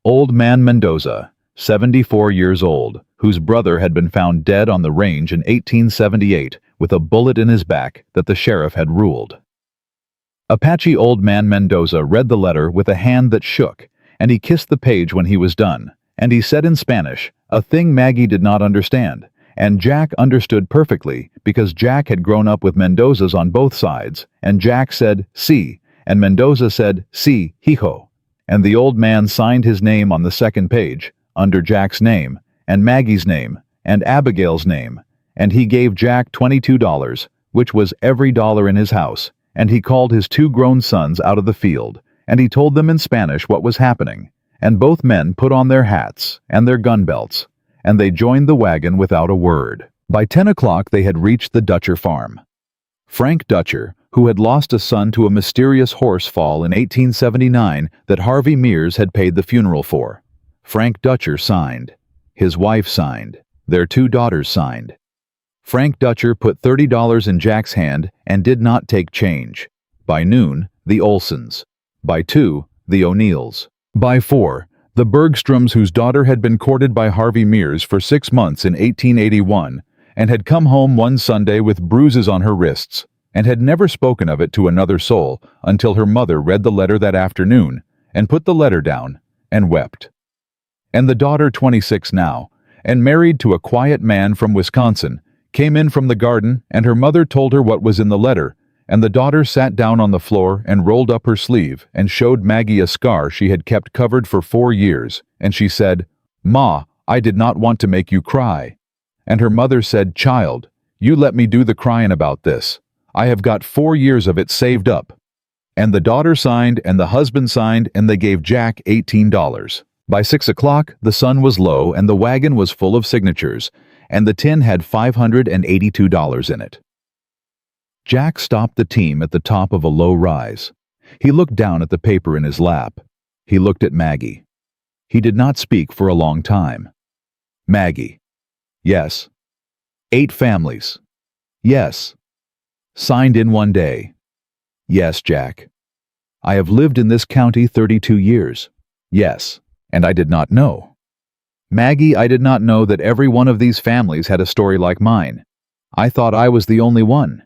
Old man Mendoza, 74 years old, whose brother had been found dead on the range in 1878 with a bullet in his back that the sheriff had ruled. Apache old man Mendoza read the letter with a hand that shook, and he kissed the page when he was done, and he said in Spanish, a thing Maggie did not understand, and Jack understood perfectly because Jack had grown up with Mendozas on both sides, and Jack said, "Si," and Mendoza said, "Si, hijo," and the old man signed his name on the second page, under Jack's name, and Maggie's name, and Abigail's name, and he gave Jack $22, which was every dollar in his house, and he called his 2 grown sons out of the field, and he told them in Spanish what was happening, and both men put on their hats and their gun belts, and they joined the wagon without a word. By 10 o'clock they had reached the Dutcher farm. Frank Dutcher, who had lost a son to a mysterious horse fall in 1879 that Harvey Mears had paid the funeral for. Frank Dutcher signed. His wife signed. Their 2 daughters signed. Frank Dutcher put $30 in Jack's hand and did not take change. By noon, the Olsons. By 2, the O'Neills. By 4, the Bergstroms, whose daughter had been courted by Harvey Mears for 6 months in 1881 and had come home one Sunday with bruises on her wrists and had never spoken of it to another soul until her mother read the letter that afternoon and put the letter down and wept. And the daughter, 26 now, and married to a quiet man from Wisconsin, came in from the garden, and her mother told her what was in the letter, and the daughter sat down on the floor and rolled up her sleeve and showed Maggie a scar she had kept covered for 4 years, and she said, "Ma, I did not want to make you cry." And her mother said, "Child, you let me do the crying about this. I have got 4 years of it saved up." And the daughter signed and the husband signed, and they gave Jack $18. By 6 o'clock, the sun was low and the wagon was full of signatures, and the tin had $582 in it. Jack stopped the team at the top of a low rise. He looked down at the paper in his lap. He looked at Maggie. He did not speak for a long time. Maggie. Yes. 8 families. Yes. Signed in one day. Yes, Jack. I have lived in this county 32 years. Yes. And I did not know. Maggie, I did not know that every one of these families had a story like mine. I thought I was the only one.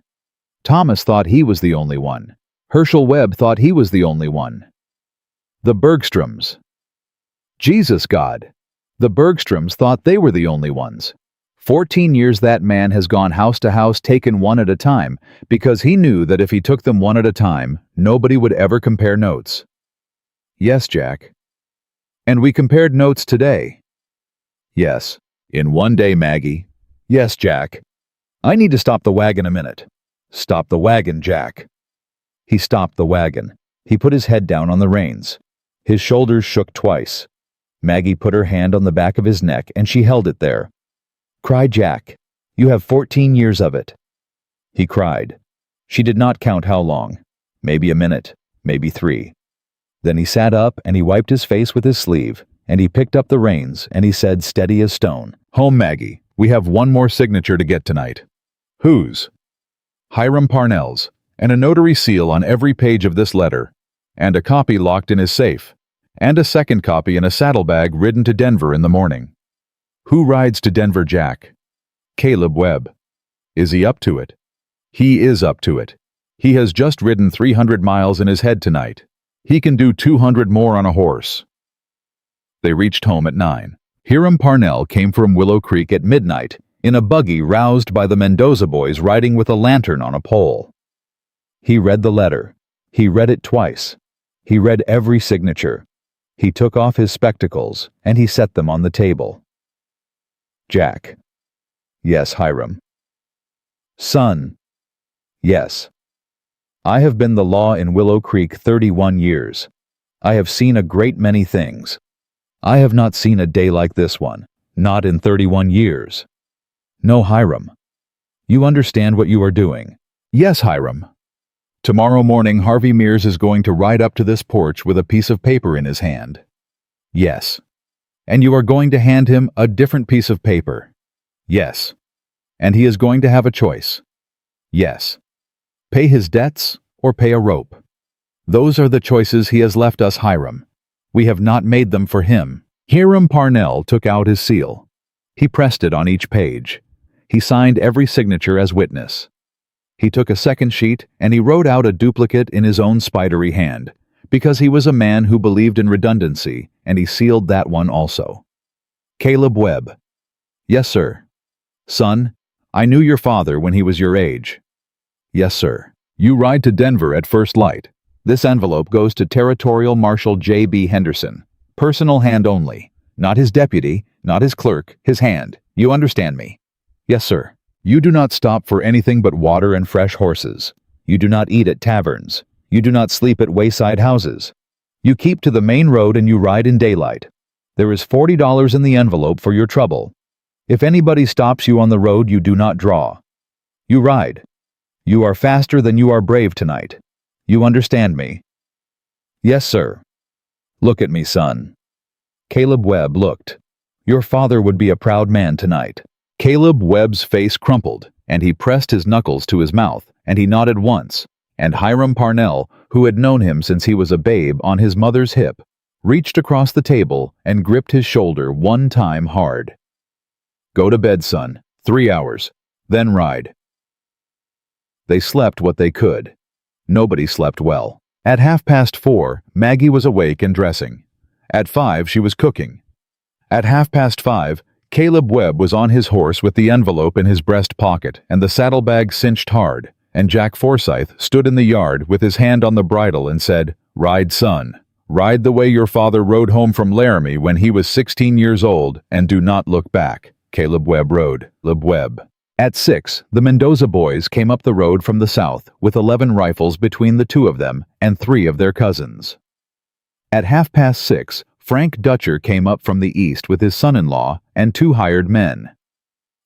Thomas thought he was the only one. Herschel Webb thought he was the only one. The Bergstroms. Jesus God. The Bergstroms thought they were the only ones. 14 years that man has gone house to house, taken one at a time, because he knew that if he took them one at a time, nobody would ever compare notes. Yes, Jack. And we compared notes today. Yes. In one day, Maggie. Yes, Jack. I need to stop the wagon a minute. Stop the wagon, Jack. He stopped the wagon. He put his head down on the reins. His shoulders shook twice. Maggie put her hand on the back of his neck, and she held it there. Cry, Jack. You have 14 years of it. He cried. She did not count how long. Maybe a minute, maybe 3. Then he sat up and he wiped his face with his sleeve, and he picked up the reins, and he said, steady as stone, "Home, Maggie. We have one more signature to get tonight." Whose? Hiram Parnell's, and a notary seal on every page of this letter, and a copy locked in his safe, and a second copy in a saddlebag ridden to Denver in the morning. Who rides to Denver, Jack? Caleb Webb. Is he up to it? He is up to it. He has just ridden 300 miles in his head tonight. He can do 200 more on a horse. They reached home at 9. Hiram Parnell came from Willow Creek at midnight in a buggy roused by the Mendoza boys riding with a lantern on a pole. He read the letter. He read it twice. He read every signature. He took off his spectacles and he set them on the table. Jack. Yes, Hiram. Son. Yes. I have been the law in Willow Creek 31 years. I have seen a great many things. I have not seen a day like this one, not in 31 years. No, Hiram. You understand what you are doing. Yes, Hiram. Tomorrow morning Harvey Mears is going to ride up to this porch with a piece of paper in his hand. Yes. And you are going to hand him a different piece of paper. Yes. And he is going to have a choice. Yes. Pay his debts or pay a rope. Those are the choices he has left us, Hiram. We have not made them for him. Hiram Parnell took out his seal. He pressed it on each page. He signed every signature as witness. He took a second sheet and he wrote out a duplicate in his own spidery hand, because he was a man who believed in redundancy, and he sealed that one also. Caleb Webb. Yes, sir. Son, I knew your father when he was your age. Yes, sir. You ride to Denver at first light. This envelope goes to Territorial Marshal J.B. Henderson. Personal hand only. Not his deputy, not his clerk, his hand. You understand me? Yes, sir. You do not stop for anything but water and fresh horses. You do not eat at taverns. You do not sleep at wayside houses. You keep to the main road and you ride in daylight. There is $40 in the envelope for your trouble. If anybody stops you on the road, you do not draw. You ride. You are faster than you are brave tonight. You understand me?" "Yes, sir." "Look at me, son." Caleb Webb looked. "Your father would be a proud man tonight." Caleb Webb's face crumpled, and he pressed his knuckles to his mouth, and he nodded once, and Hiram Parnell, who had known him since he was a babe on his mother's hip, reached across the table and gripped his shoulder one time hard. "Go to bed, son. 3 hours. Then ride." They slept what they could. Nobody slept well. At 4:30, Maggie was awake and dressing. At 5, she was cooking. At 5:30, Caleb Webb was on his horse with the envelope in his breast pocket and the saddlebag cinched hard, and Jack Forsyth stood in the yard with his hand on the bridle and said, "Ride, son. Ride the way your father rode home from Laramie when he was 16 years old, and do not look back." Caleb Webb rode. Webb. At 6, the Mendoza boys came up the road from the south with 11 rifles between the 2 of them and 3 of their cousins. At 6:30, Frank Dutcher came up from the east with his son-in-law and 2 hired men.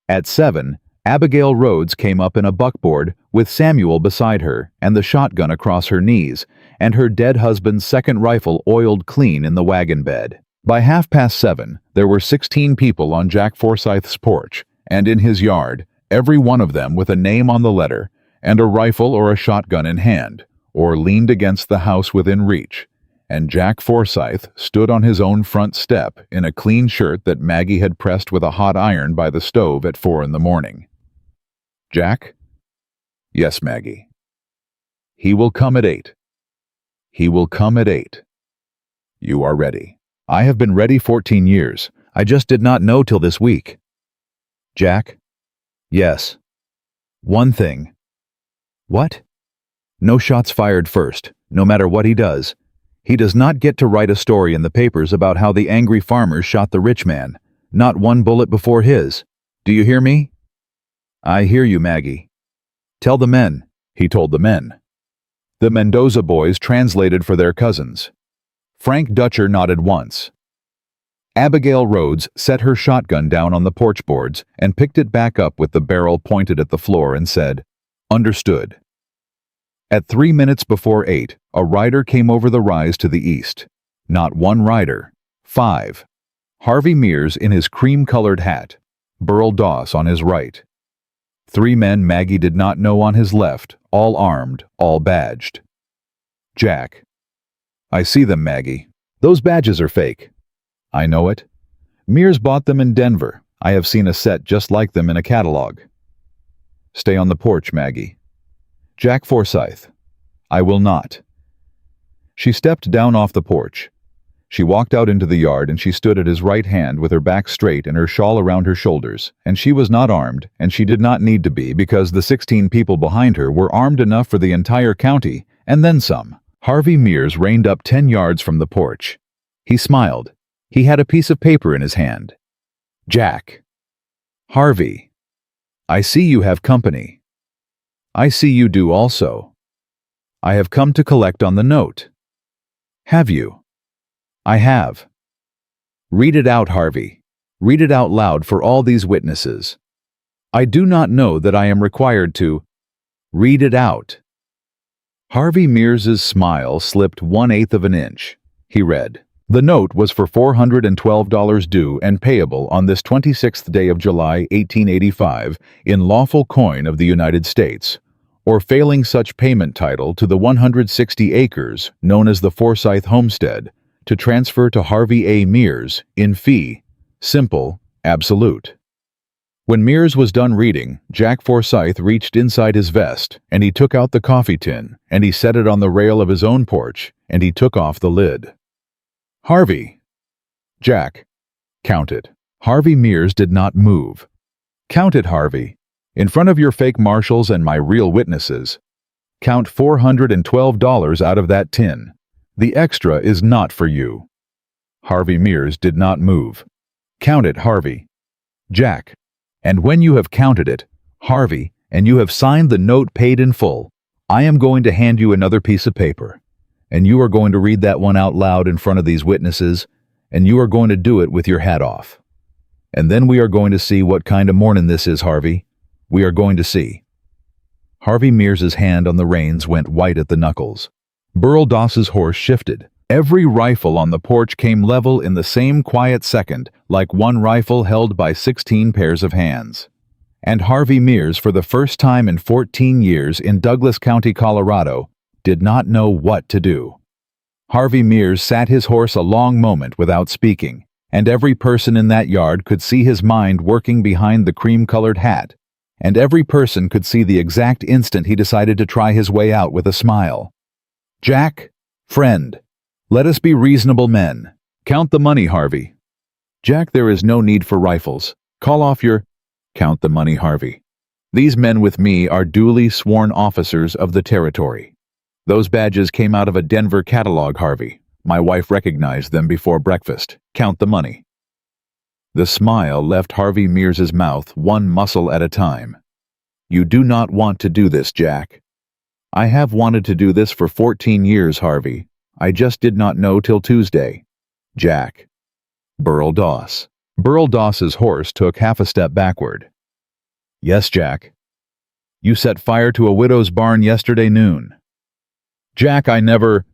At 7, Abigail Rhodes came up in a buckboard with Samuel beside her and the shotgun across her knees, and her dead husband's second rifle oiled clean in the wagon bed. By 7:30, there were 16 people on Jack Forsyth's porch and in his yard, every one of them with a name on the letter and a rifle or a shotgun in hand, or leaned against the house within reach, and Jack Forsyth stood on his own front step in a clean shirt that Maggie had pressed with a hot iron by the stove at 4 in the morning. "Jack?" "Yes, Maggie." "He will come at 8. He will come at 8. You are ready." "I have been ready 14 years. I just did not know till this week." "Jack?" "Yes." "One thing." "What?" "No shots fired first, no matter what he does. He does not get to write a story in the papers about how the angry farmers shot the rich man. Not one bullet before his. Do you hear me?" "I hear you, Maggie." "Tell the men." He told the men. The Mendoza boys translated for their cousins. Frank Dutcher nodded once. Abigail Rhodes set her shotgun down on the porch boards and picked it back up with the barrel pointed at the floor and said, "Understood." At 3 minutes before 8, a rider came over the rise to the east. Not one rider. 5. Harvey Mears in his cream-colored hat. Burl Doss on his right. 3 men Maggie did not know on his left, all armed, all badged. "Jack." "I see them, Maggie. Those badges are fake." "I know it. Mears bought them in Denver. I have seen a set just like them in a catalog." "Stay on the porch, Maggie." "Jack Forsyth." "I will not." She stepped down off the porch. She walked out into the yard and she stood at his right hand with her back straight and her shawl around her shoulders, and she was not armed, and she did not need to be because the 16 people behind her were armed enough for the entire county, and then some. Harvey Mears reined up 10 yards from the porch. He smiled. He had a piece of paper in his hand. "Jack." "Harvey." "I see you have company." "I see you do also." "I have come to collect on the note." "Have you?" "I have." "Read it out, Harvey. Read it out loud for all these witnesses." "I do not know that I am required to." "Read it out." Harvey Mears's smile slipped 1/8 of an inch. He read, "The note was for $412 due and payable on this 26th day of July, 1885, in lawful coin of the United States, or failing such payment title to the 160 acres known as the Forsyth Homestead, to transfer to Harvey A. Mears in fee, simple, absolute." When Mears was done reading, Jack Forsyth reached inside his vest, and he took out the coffee tin, and he set it on the rail of his own porch, and he took off the lid. "Harvey." "Jack." "Count it." Harvey Mears did not move. "Count it, Harvey. In front of your fake marshals and my real witnesses. Count $412 out of that tin. The extra is not for you." Harvey Mears did not move. "Count it, Harvey." "Jack." "And when you have counted it, Harvey, and you have signed the note paid in full, I am going to hand you another piece of paper, and you are going to read that one out loud in front of these witnesses, and you are going to do it with your hat off. And then we are going to see what kind of morning this is, Harvey. We are going to see." Harvey Mears's hand on the reins went white at the knuckles. Burl Doss's horse shifted. Every rifle on the porch came level in the same quiet second, like one rifle held by 16 pairs of hands. And Harvey Mears, for the first time in 14 years in Douglas County, Colorado, did not know what to do. Harvey Mears sat his horse a long moment without speaking, and every person in that yard could see his mind working behind the cream-colored hat, and every person could see the exact instant he decided to try his way out with a smile. "Jack, friend, let us be reasonable men. Count the money, Harvey." "Jack, there is no need for rifles. Call off your—" "Count the money, Harvey. These men with me are duly sworn officers of the territory. Those badges came out of a Denver catalog, Harvey. My wife recognized them before breakfast. Count the money." The smile left Harvey Mears's mouth one muscle at a time. "You do not want to do this, Jack." "I have wanted to do this for 14 years, Harvey. I just did not know till Tuesday." "Jack." "Burl Doss." Burl Doss's horse took half a step backward. "Yes, Jack." "You set fire to a widow's barn yesterday noon." "Jack, I never—"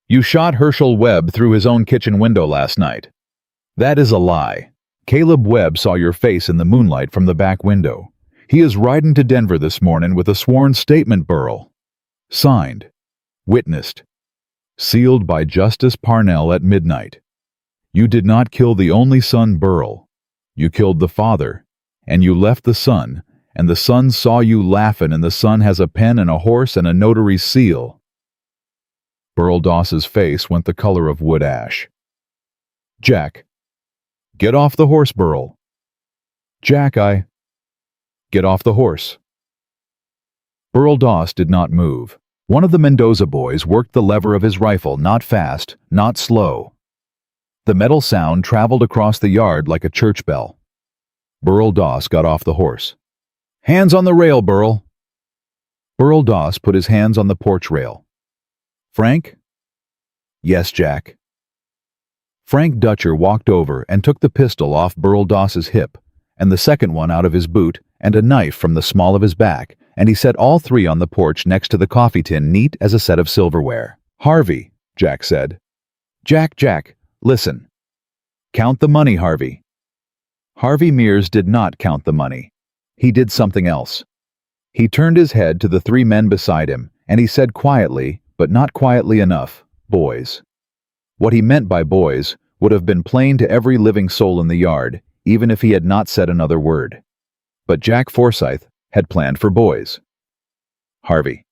"You shot Herschel Webb through his own kitchen window last night." "That is a lie. Caleb Webb saw your face in the moonlight from the back window. He is riding to Denver this morning with a sworn statement, Burl. Signed. Witnessed. Sealed by Justice Parnell at midnight. You did not kill the only son, Burl. You killed the father, and you left the son, and the son saw you laughing, and the son has a pen and a horse and a notary's seal." Burl Doss's face went the color of wood ash. "Jack. Get off the horse, Burl." "Jack, I—" "Get off the horse." Burl Doss did not move. One of the Mendoza boys worked the lever of his rifle, not fast, not slow. The metal sound traveled across the yard like a church bell. Burl Doss got off the horse. "Hands on the rail, Burl." Burl Doss put his hands on the porch rail. "Frank?" "Yes, Jack." Frank Dutcher walked over and took the pistol off Burl Doss's hip, and the second one out of his boot, and a knife from the small of his back, and he set all three on the porch next to the coffee tin, neat as a set of silverware. "Harvey," Jack said. Jack, listen. Count the money, Harvey." Harvey Mears did not count the money. He did something else. He turned his head to the three men beside him, and he said quietly, but not quietly enough, "Boys." What he meant by boys would have been plain to every living soul in the yard, even if he had not said another word. But Jack Forsyth had planned for boys. "Harvey."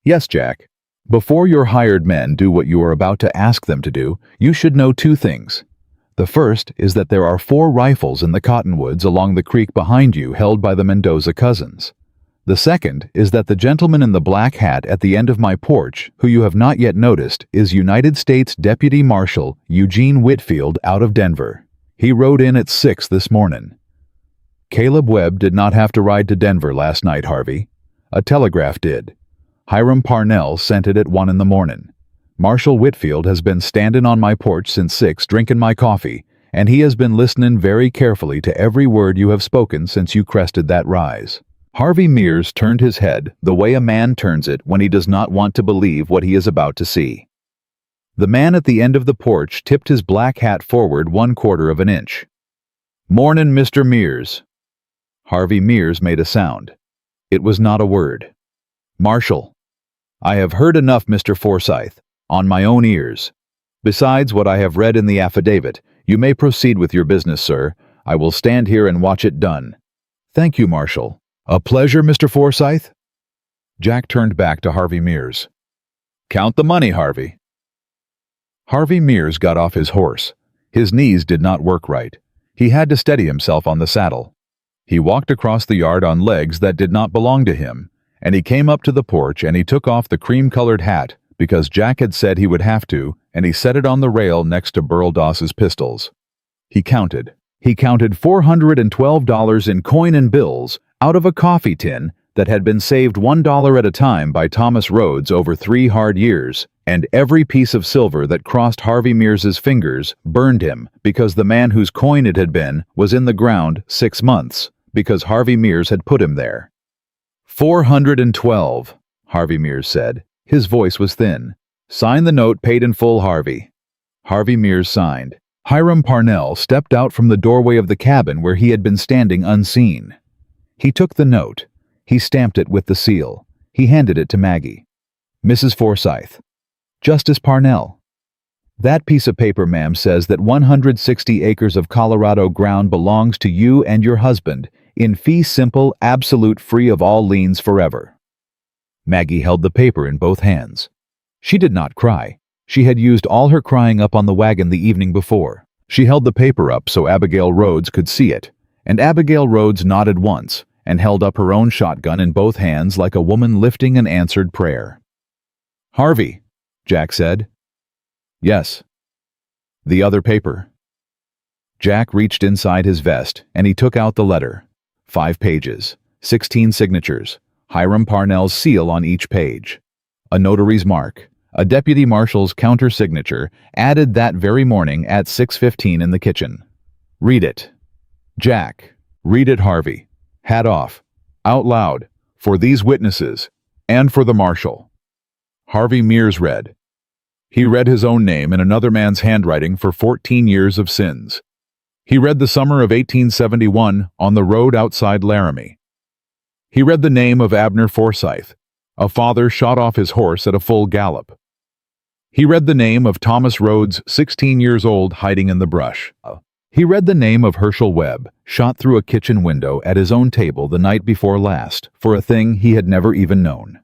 "Yes, Jack. Before your hired men do what you are about to ask them to do, you should know two things. The first is that there are 4 rifles in the cottonwoods along the creek behind you held by the Mendoza cousins. The second is that the gentleman in the black hat at the end of my porch, who you have not yet noticed, is United States Deputy Marshal Eugene Whitfield out of Denver. He rode in at 6 this morning. Caleb Webb did not have to ride to Denver last night, Harvey. A telegraph did. Hiram Parnell sent it at 1 in the morning. Marshal Whitfield has been standing on my porch since 6 drinking my coffee, and he has been listening very carefully to every word you have spoken since you crested that rise." Harvey Mears turned his head the way a man turns it when he does not want to believe what he is about to see. The man at the end of the porch tipped his black hat forward 1/4 of an inch. "Mornin', Mr. Mears." Harvey Mears made a sound. It was not a word. "Marshal." "I have heard enough, Mr. Forsyth, on my own ears. Besides what I have read in the affidavit, you may proceed with your business, sir. I will stand here and watch it done." "Thank you, Marshal." "A pleasure, Mr. Forsyth." Jack turned back to Harvey Mears. "Count the money, Harvey." Harvey Mears got off his horse. His knees did not work right. He had to steady himself on the saddle. He walked across the yard on legs that did not belong to him, and he came up to the porch and he took off the cream-colored hat because Jack had said he would have to, and he set it on the rail next to Burl Doss's pistols. He counted. He counted $412 in coin and bills out of a coffee tin that had been saved $1 at a time by Thomas Rhodes over 3 hard years, and every piece of silver that crossed Harvey Mears's fingers burned him because the man whose coin it had been was in the ground 6 months, because Harvey Mears had put him there. 412, Harvey Mears said. His voice was thin. Sign the note paid in full, Harvey. Harvey Mears signed. Hiram Parnell stepped out from the doorway of the cabin where he had been standing unseen. He took the note. He stamped it with the seal. He handed it to Maggie. Mrs. Forsyth. Justice Parnell. That piece of paper, ma'am, says that 160 acres of Colorado ground belongs to you and your husband, in fee simple, absolute, free of all liens forever. Maggie held the paper in both hands. She did not cry. She had used all her crying up on the wagon the evening before. She held the paper up so Abigail Rhodes could see it, and Abigail Rhodes nodded once and held up her own shotgun in both hands like a woman lifting an answered prayer. Harvey, Jack said. Yes. The other paper. Jack reached inside his vest and he took out the letter. 5 pages, 16 signatures, Hiram Parnell's seal on each page. A notary's mark, a deputy marshal's counter-signature, added that very morning at 6:15 in the kitchen. Read it. Jack, read it, Harvey. Hat off. Out loud. For these witnesses. And for the marshal. Harvey Mears read. He read his own name in another man's handwriting for 14 years of sins. He read the summer of 1871 on the road outside Laramie. He read the name of Abner Forsyth, a father shot off his horse at a full gallop. He read the name of Thomas Rhodes, 16 years old, hiding in the brush. He read the name of Herschel Webb, shot through a kitchen window at his own table the night before last, for a thing he had never even known.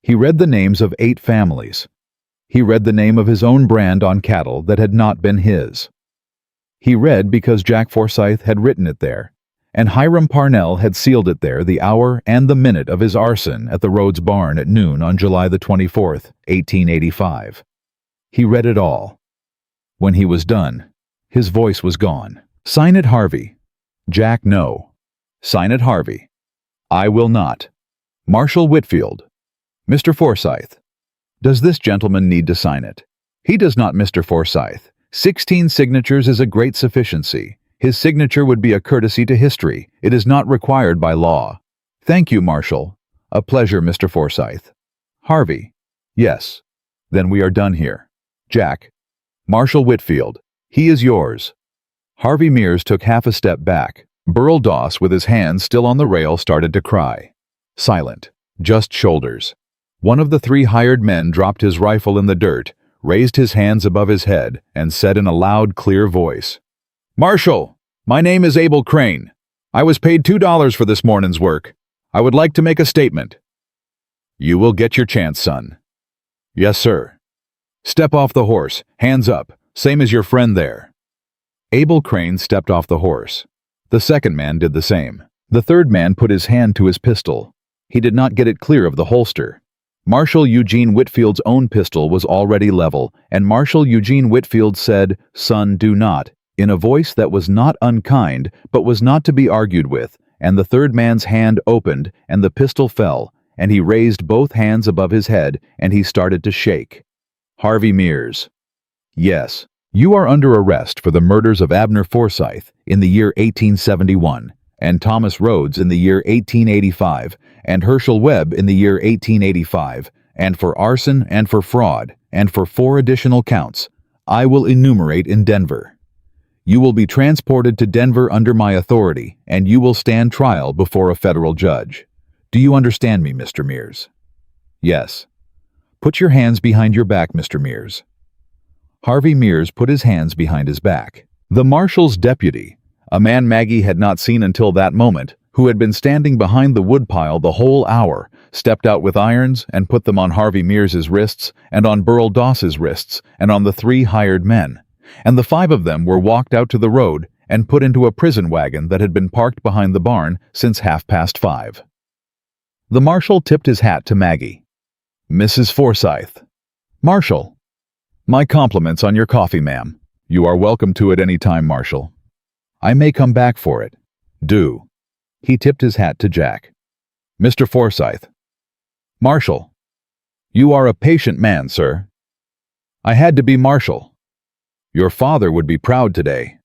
He read the names of 8 families. He read the name of his own brand on cattle that had not been his. He read because Jack Forsyth had written it there, and Hiram Parnell had sealed it there the hour and the minute of his arson at the Rhodes barn at noon on July the 24th, 1885. He read it all. When he was done, his voice was gone. Sign it, Harvey. Jack, no. Sign it, Harvey. I will not. Marshal Whitfield. Mr. Forsyth. Does this gentleman need to sign it? He does not, Mr. Forsyth. 16 signatures is a great sufficiency. His signature would be a courtesy to history. It is not required by law. Thank you, Marshal. A pleasure, Mr. Forsyth. Harvey. Yes. Then we are done here. Jack. Marshal Whitfield. He is yours. Harvey Mears took half a step back. Burl Doss, with his hands still on the rail, started to cry. Silent. Just shoulders. One of the 3 hired men dropped his rifle in the dirt, raised his hands above his head, and said in a loud, clear voice, Marshal, my name is Abel Crane. I was paid $2 for this morning's work. I would like to make a statement. You will get your chance, son. Yes, sir. Step off the horse, hands up, same as your friend there. Abel Crane stepped off the horse. The second man did the same. The third man put his hand to his pistol. He did not get it clear of the holster. Marshal Eugene Whitfield's own pistol was already level, and Marshal Eugene Whitfield said, Son, do not, in a voice that was not unkind, but was not to be argued with, and the third man's hand opened, and the pistol fell, and he raised both hands above his head, and he started to shake. Harvey Mears. Yes, you are under arrest for the murders of Abner Forsyth in the year 1871, and Thomas Rhodes in the year 1885, and Herschel Webb in the year 1885, and for arson and for fraud, and for 4 additional counts, I will enumerate in Denver. You will be transported to Denver under my authority, and you will stand trial before a federal judge. Do you understand me, Mr. Mears? Yes. Put your hands behind your back, Mr. Mears. Harvey Mears put his hands behind his back. The marshal's deputy, a man Maggie had not seen until that moment, who had been standing behind the woodpile the whole hour, stepped out with irons and put them on Harvey Mears's wrists and on Burl Doss's wrists and on the 3 hired men, and the 5 of them were walked out to the road and put into a prison wagon that had been parked behind the barn since 5:30. The marshal tipped his hat to Maggie. Mrs. Forsyth. Marshal. My compliments on your coffee, ma'am. You are welcome to it any time, Marshal. I may come back for it. Do. He tipped his hat to Jack. Mr. Forsyth. Marshall. You are a patient man, sir. I had to be Marshall. Your father would be proud today.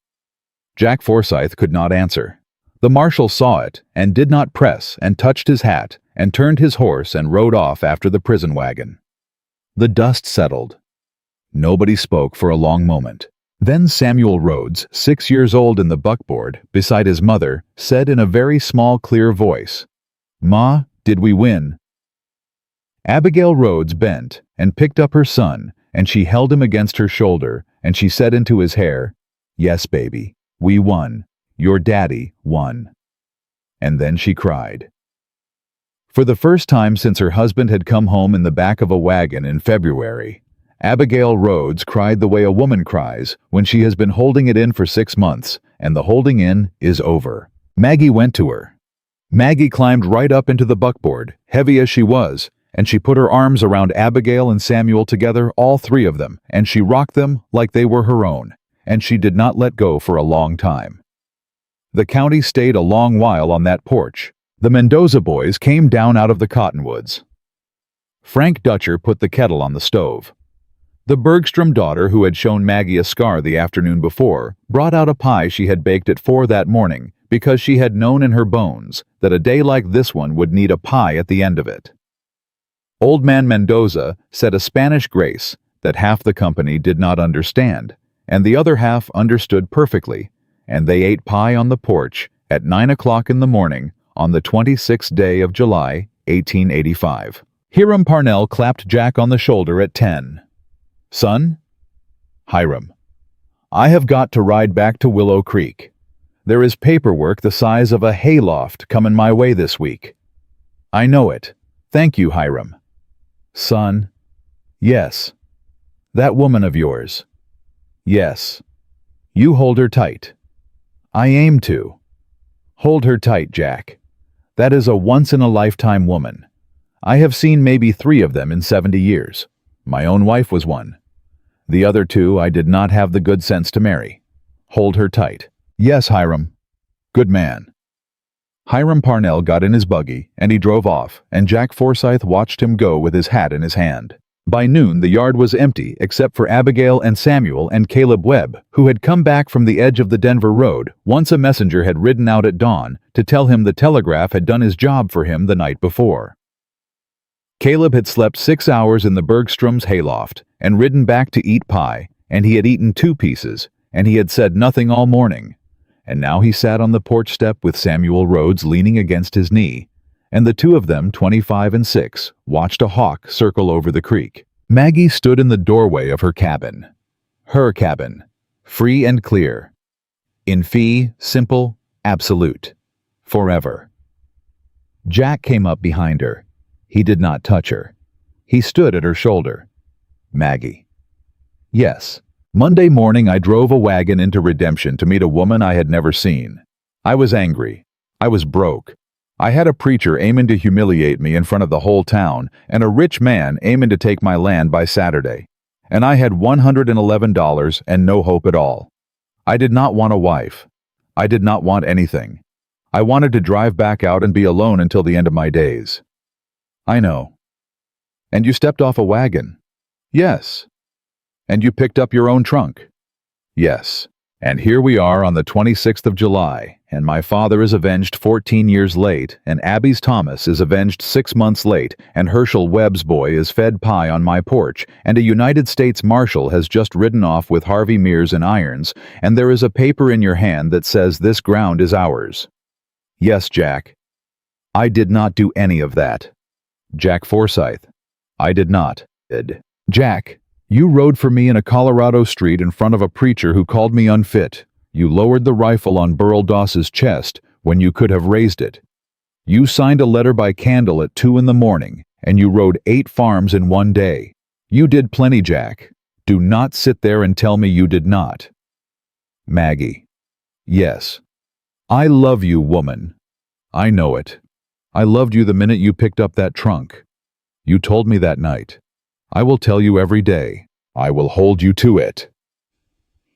Jack Forsyth could not answer. The marshal saw it, and did not press, and touched his hat, and turned his horse and rode off after the prison wagon. The dust settled. Nobody spoke for a long moment. Then Samuel Rhodes, 6 years old in the buckboard, beside his mother, said in a very small, clear voice, "Ma, did we win?" Abigail Rhodes bent and picked up her son, and she held him against her shoulder, and she said into his hair, "Yes, baby, we won. Your daddy won." And then she cried. For the first time since her husband had come home in the back of a wagon in February, Abigail Rhodes cried the way a woman cries when she has been holding it in for 6 months, and the holding in is over. Maggie went to her. Maggie climbed right up into the buckboard, heavy as she was, and she put her arms around Abigail and Samuel together, all three of them, and she rocked them like they were her own, and she did not let go for a long time. The county stayed a long while on that porch. The Mendoza boys came down out of the cottonwoods. Frank Dutcher put the kettle on the stove. The Bergstrom daughter, who had shown Maggie a scar the afternoon before, brought out a pie she had baked at 4 that morning because she had known in her bones that a day like this one would need a pie at the end of it. Old Man Mendoza said a Spanish grace that half the company did not understand, and the other half understood perfectly, and they ate pie on the porch at 9 o'clock in the morning on the 26th day of July, 1885. Hiram Parnell clapped Jack on the shoulder at 10. "Son?" "Hiram, I have got to ride back to Willow Creek. There is paperwork the size of a hayloft coming my way this week." "I know it. Thank you, Hiram." "Son?" "Yes." "That woman of yours?" "Yes." "You hold her tight." "I aim to." "Hold her tight, Jack. That is a once-in-a-lifetime woman. I have seen maybe 3 of them in 70 years. My own wife was one. The other 2 I did not have the good sense to marry. Hold her tight." "Yes, Hiram." "Good man." Hiram Parnell got in his buggy, and he drove off, and Jack Forsyth watched him go with his hat in his hand. By noon the yard was empty except for Abigail and Samuel and Caleb Webb, who had come back from the edge of the Denver road once a messenger had ridden out at dawn to tell him the telegraph had done his job for him the night before. Caleb had slept 6 hours in the Bergstrom's hayloft and ridden back to eat pie, and he had eaten 2 pieces, and he had said nothing all morning. And now he sat on the porch step with Samuel Rhodes leaning against his knee, and the 2 of them, 25 and 6, watched a hawk circle over the creek. Maggie stood in the doorway of her cabin. Her cabin, free and clear. In fee, simple, absolute. Forever. Jack came up behind her. He did not touch her. He stood at her shoulder. "Maggie." "Yes. Monday morning I drove a wagon into Redemption to meet a woman I had never seen. I was angry. I was broke. I had a preacher aiming to humiliate me in front of the whole town, and a rich man aiming to take my land by Saturday. And I had $111 and no hope at all. I did not want a wife. I did not want anything. I wanted to drive back out and be alone until the end of my days." "I know." "And you stepped off a wagon?" "Yes." "And you picked up your own trunk?" "Yes. And here we are on the 26th of July, and my father is avenged 14 years late, and Abby's Thomas is avenged 6 months late, and Herschel Webb's boy is fed pie on my porch, and a United States Marshal has just ridden off with Harvey Mears in irons, and there is a paper in your hand that says this ground is ours." "Yes, Jack." "I did not do any of that." Jack Forsyth. "I did not." "Jack, you rode for me in a Colorado street in front of a preacher who called me unfit. You lowered the rifle on Burl Doss's chest when you could have raised it. You signed a letter by candle at 2 in the morning, and you rode 8 farms in one day. You did plenty, Jack. Do not sit there and tell me you did not." Maggie. "Yes. I love you, woman. I know it. I loved you the minute you picked up that trunk. You told me that night. I will tell you every day. I will hold you to it."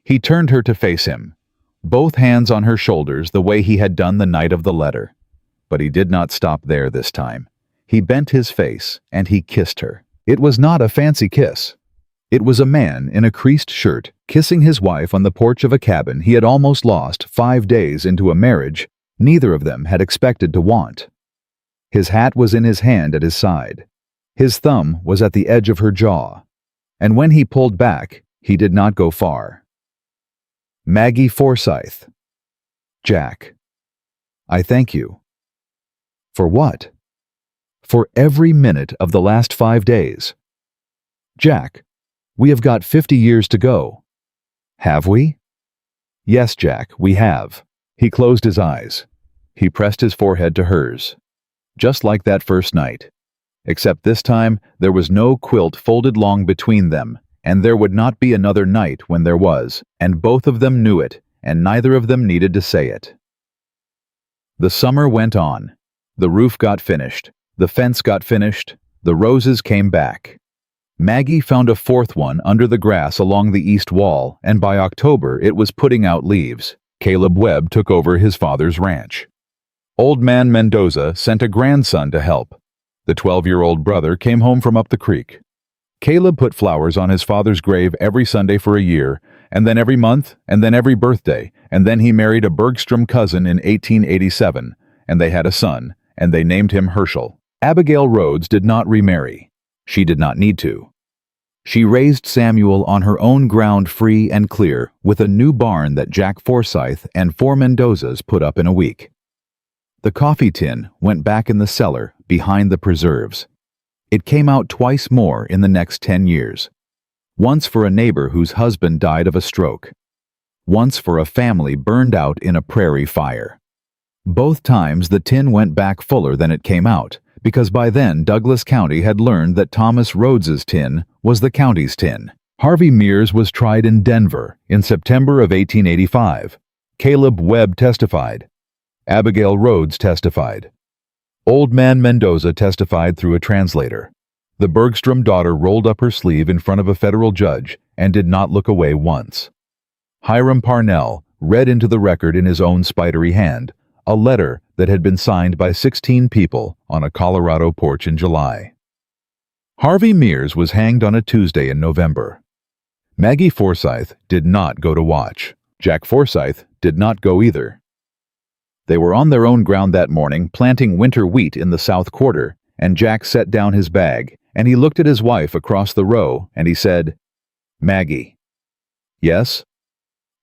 He turned her to face him, both hands on her shoulders the way he had done the night of the letter. But he did not stop there this time. He bent his face, and he kissed her. It was not a fancy kiss. It was a man in a creased shirt kissing his wife on the porch of a cabin he had almost lost 5 days into a marriage neither of them had expected to want. His hat was in his hand at his side. His thumb was at the edge of her jaw, and when he pulled back, he did not go far. Maggie Forsyth. Jack. I thank you. For what? For every minute of the last 5 days. Jack, we have got 50 years to go. Have we? Yes, Jack, we have. He closed his eyes. He pressed his forehead to hers. Just like that first night. Except this time, there was no quilt folded long between them, and there would not be another night when there was, and both of them knew it, and neither of them needed to say it. The summer went on. The roof got finished. The fence got finished. The roses came back. Maggie found a fourth one under the grass along the east wall, and by October it was putting out leaves. Caleb Webb took over his father's ranch. Old Man Mendoza sent a grandson to help. The 12-year-old brother came home from up the creek. Caleb put flowers on his father's grave every Sunday for a year, and then every month, and then every birthday, and then he married a Bergstrom cousin in 1887, and they had a son, and they named him Herschel. Abigail Rhodes did not remarry. She did not need to. She raised Samuel on her own ground free and clear with a new barn that Jack Forsyth and 4 Mendozas put up in a week. The coffee tin went back in the cellar behind the preserves. It came out twice more in the next 10 years. Once for a neighbor whose husband died of a stroke. Once for a family burned out in a prairie fire. Both times the tin went back fuller than it came out, because by then Douglas County had learned that Thomas Rhodes's tin was the county's tin. Harvey Mears was tried in Denver in September of 1885. Caleb Webb testified. Abigail Rhodes testified. Old Man Mendoza testified through a translator. The Bergstrom daughter rolled up her sleeve in front of a federal judge and did not look away once. Hiram Parnell read into the record in his own spidery hand a letter that had been signed by 16 people on a Colorado porch in July. Harvey Mears was hanged on a Tuesday in November. Maggie Forsyth did not go to watch. Jack Forsyth did not go either. They were on their own ground that morning planting winter wheat in the south quarter, and Jack set down his bag, and he looked at his wife across the row, and he said, "Maggie." "Yes?"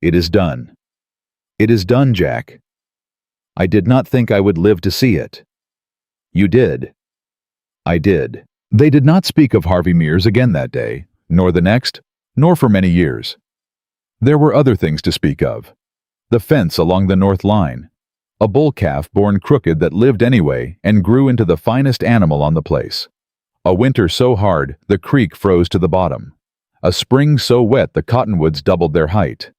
"It is done." "It is done, Jack." "I did not think I would live to see it." "You did." "I did." They did not speak of Harvey Mears again that day, nor the next, nor for many years. There were other things to speak of. The fence along the north line. A bull calf born crooked that lived anyway and grew into the finest animal on the place. A winter so hard the creek froze to the bottom. A spring so wet the cottonwoods doubled their height.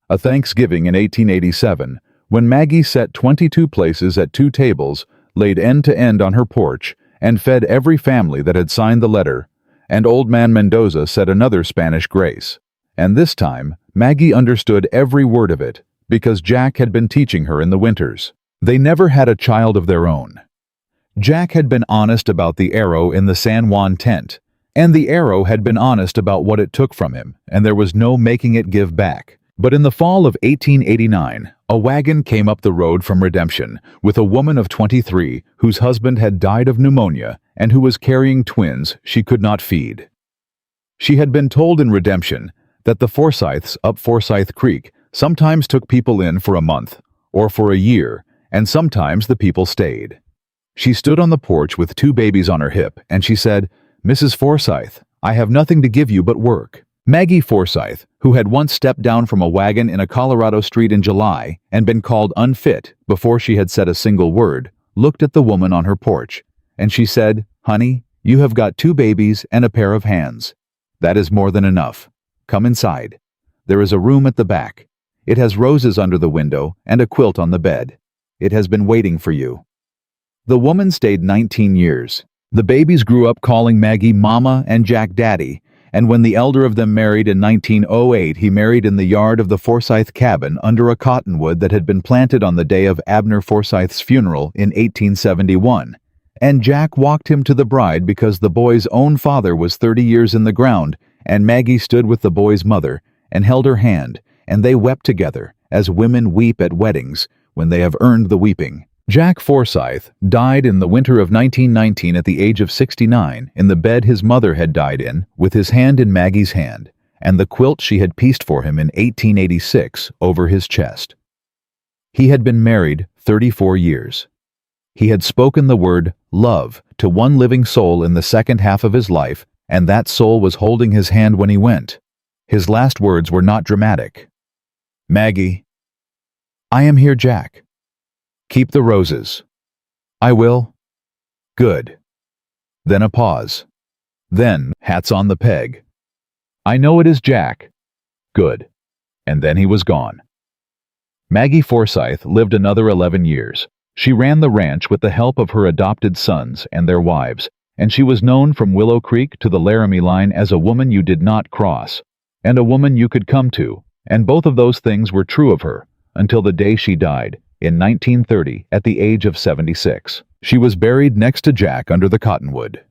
A Thanksgiving in 1887, when Maggie set 22 places at 2 tables, laid end to end on her porch, and fed every family that had signed the letter, and Old Man Mendoza said another Spanish grace. And this time, Maggie understood every word of it, because Jack had been teaching her in the winters. They never had a child of their own. Jack had been honest about the arrow in the San Juan tent, and the arrow had been honest about what it took from him, and there was no making it give back. But in the fall of 1889, a wagon came up the road from Redemption with a woman of 23 whose husband had died of pneumonia and who was carrying twins she could not feed. She had been told in Redemption that the Forsyths up Forsyth Creek sometimes took people in for a month or for a year, and sometimes the people stayed. She stood on the porch with 2 babies on her hip, and she said, "Mrs. Forsyth, I have nothing to give you but work." Maggie Forsyth, who had once stepped down from a wagon in a Colorado street in July and been called unfit before she had said a single word, looked at the woman on her porch, and she said, "Honey, you have got 2 babies and a pair of hands. That is more than enough. Come inside. There is a room at the back. It has roses under the window and a quilt on the bed. It has been waiting for you." The woman stayed 19 years. The babies grew up calling Maggie Mama and Jack Daddy, and when the elder of them married in 1908, he married in the yard of the Forsyth cabin under a cottonwood that had been planted on the day of Abner Forsyth's funeral in 1871. And Jack walked him to the bride because the boy's own father was 30 years in the ground, and Maggie stood with the boy's mother and held her hand, and they wept together, as women weep at weddings when they have earned the weeping. Jack Forsyth died in the winter of 1919 at the age of 69 in the bed his mother had died in, with his hand in Maggie's hand, and the quilt she had pieced for him in 1886 over his chest. He had been married 34 years. He had spoken the word love to one living soul in the second half of his life, and that soul was holding his hand when he went. His last words were not dramatic. "Maggie, I am here, Jack. Keep the roses." "I will." "Good." Then a pause. Then, hats on the peg. "I know it is Jack." "Good." And then he was gone. Maggie Forsyth lived another 11 years. She ran the ranch with the help of her adopted sons and their wives, and she was known from Willow Creek to the Laramie line as a woman you did not cross, and a woman you could come to, and both of those things were true of her, until the day she died, in 1930, at the age of 76. She was buried next to Jack under the cottonwood.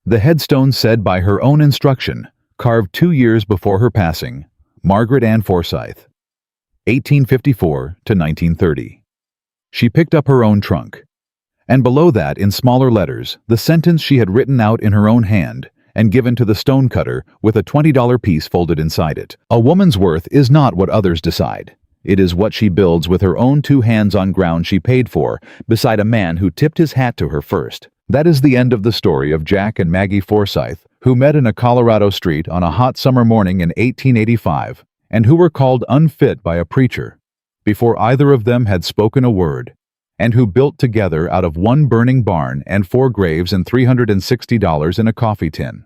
The headstone said by her own instruction, carved 2 years before her passing, Margaret Ann Forsyth, 1854 to 1930. She picked up her own trunk. And below that, in smaller letters, the sentence she had written out in her own hand and given to the stonecutter with a $20 piece folded inside it. "A woman's worth is not what others decide. It is what she builds with her own 2 hands on ground she paid for, beside a man who tipped his hat to her first." That is the end of the story of Jack and Maggie Forsyth, who met in a Colorado street on a hot summer morning in 1885, and who were called unfit by a preacher, before either of them had spoken a word, and who built together out of 1 burning barn and 4 graves and $360 in a coffee tin.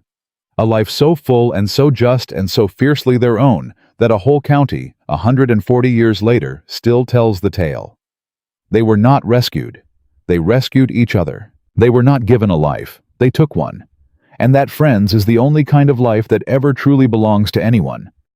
A life so full and so just and so fiercely their own that a whole county, 140 years later, still tells the tale. They were not rescued. They rescued each other. They were not given a life. They took one. And that, friends, is the only kind of life that ever truly belongs to anyone.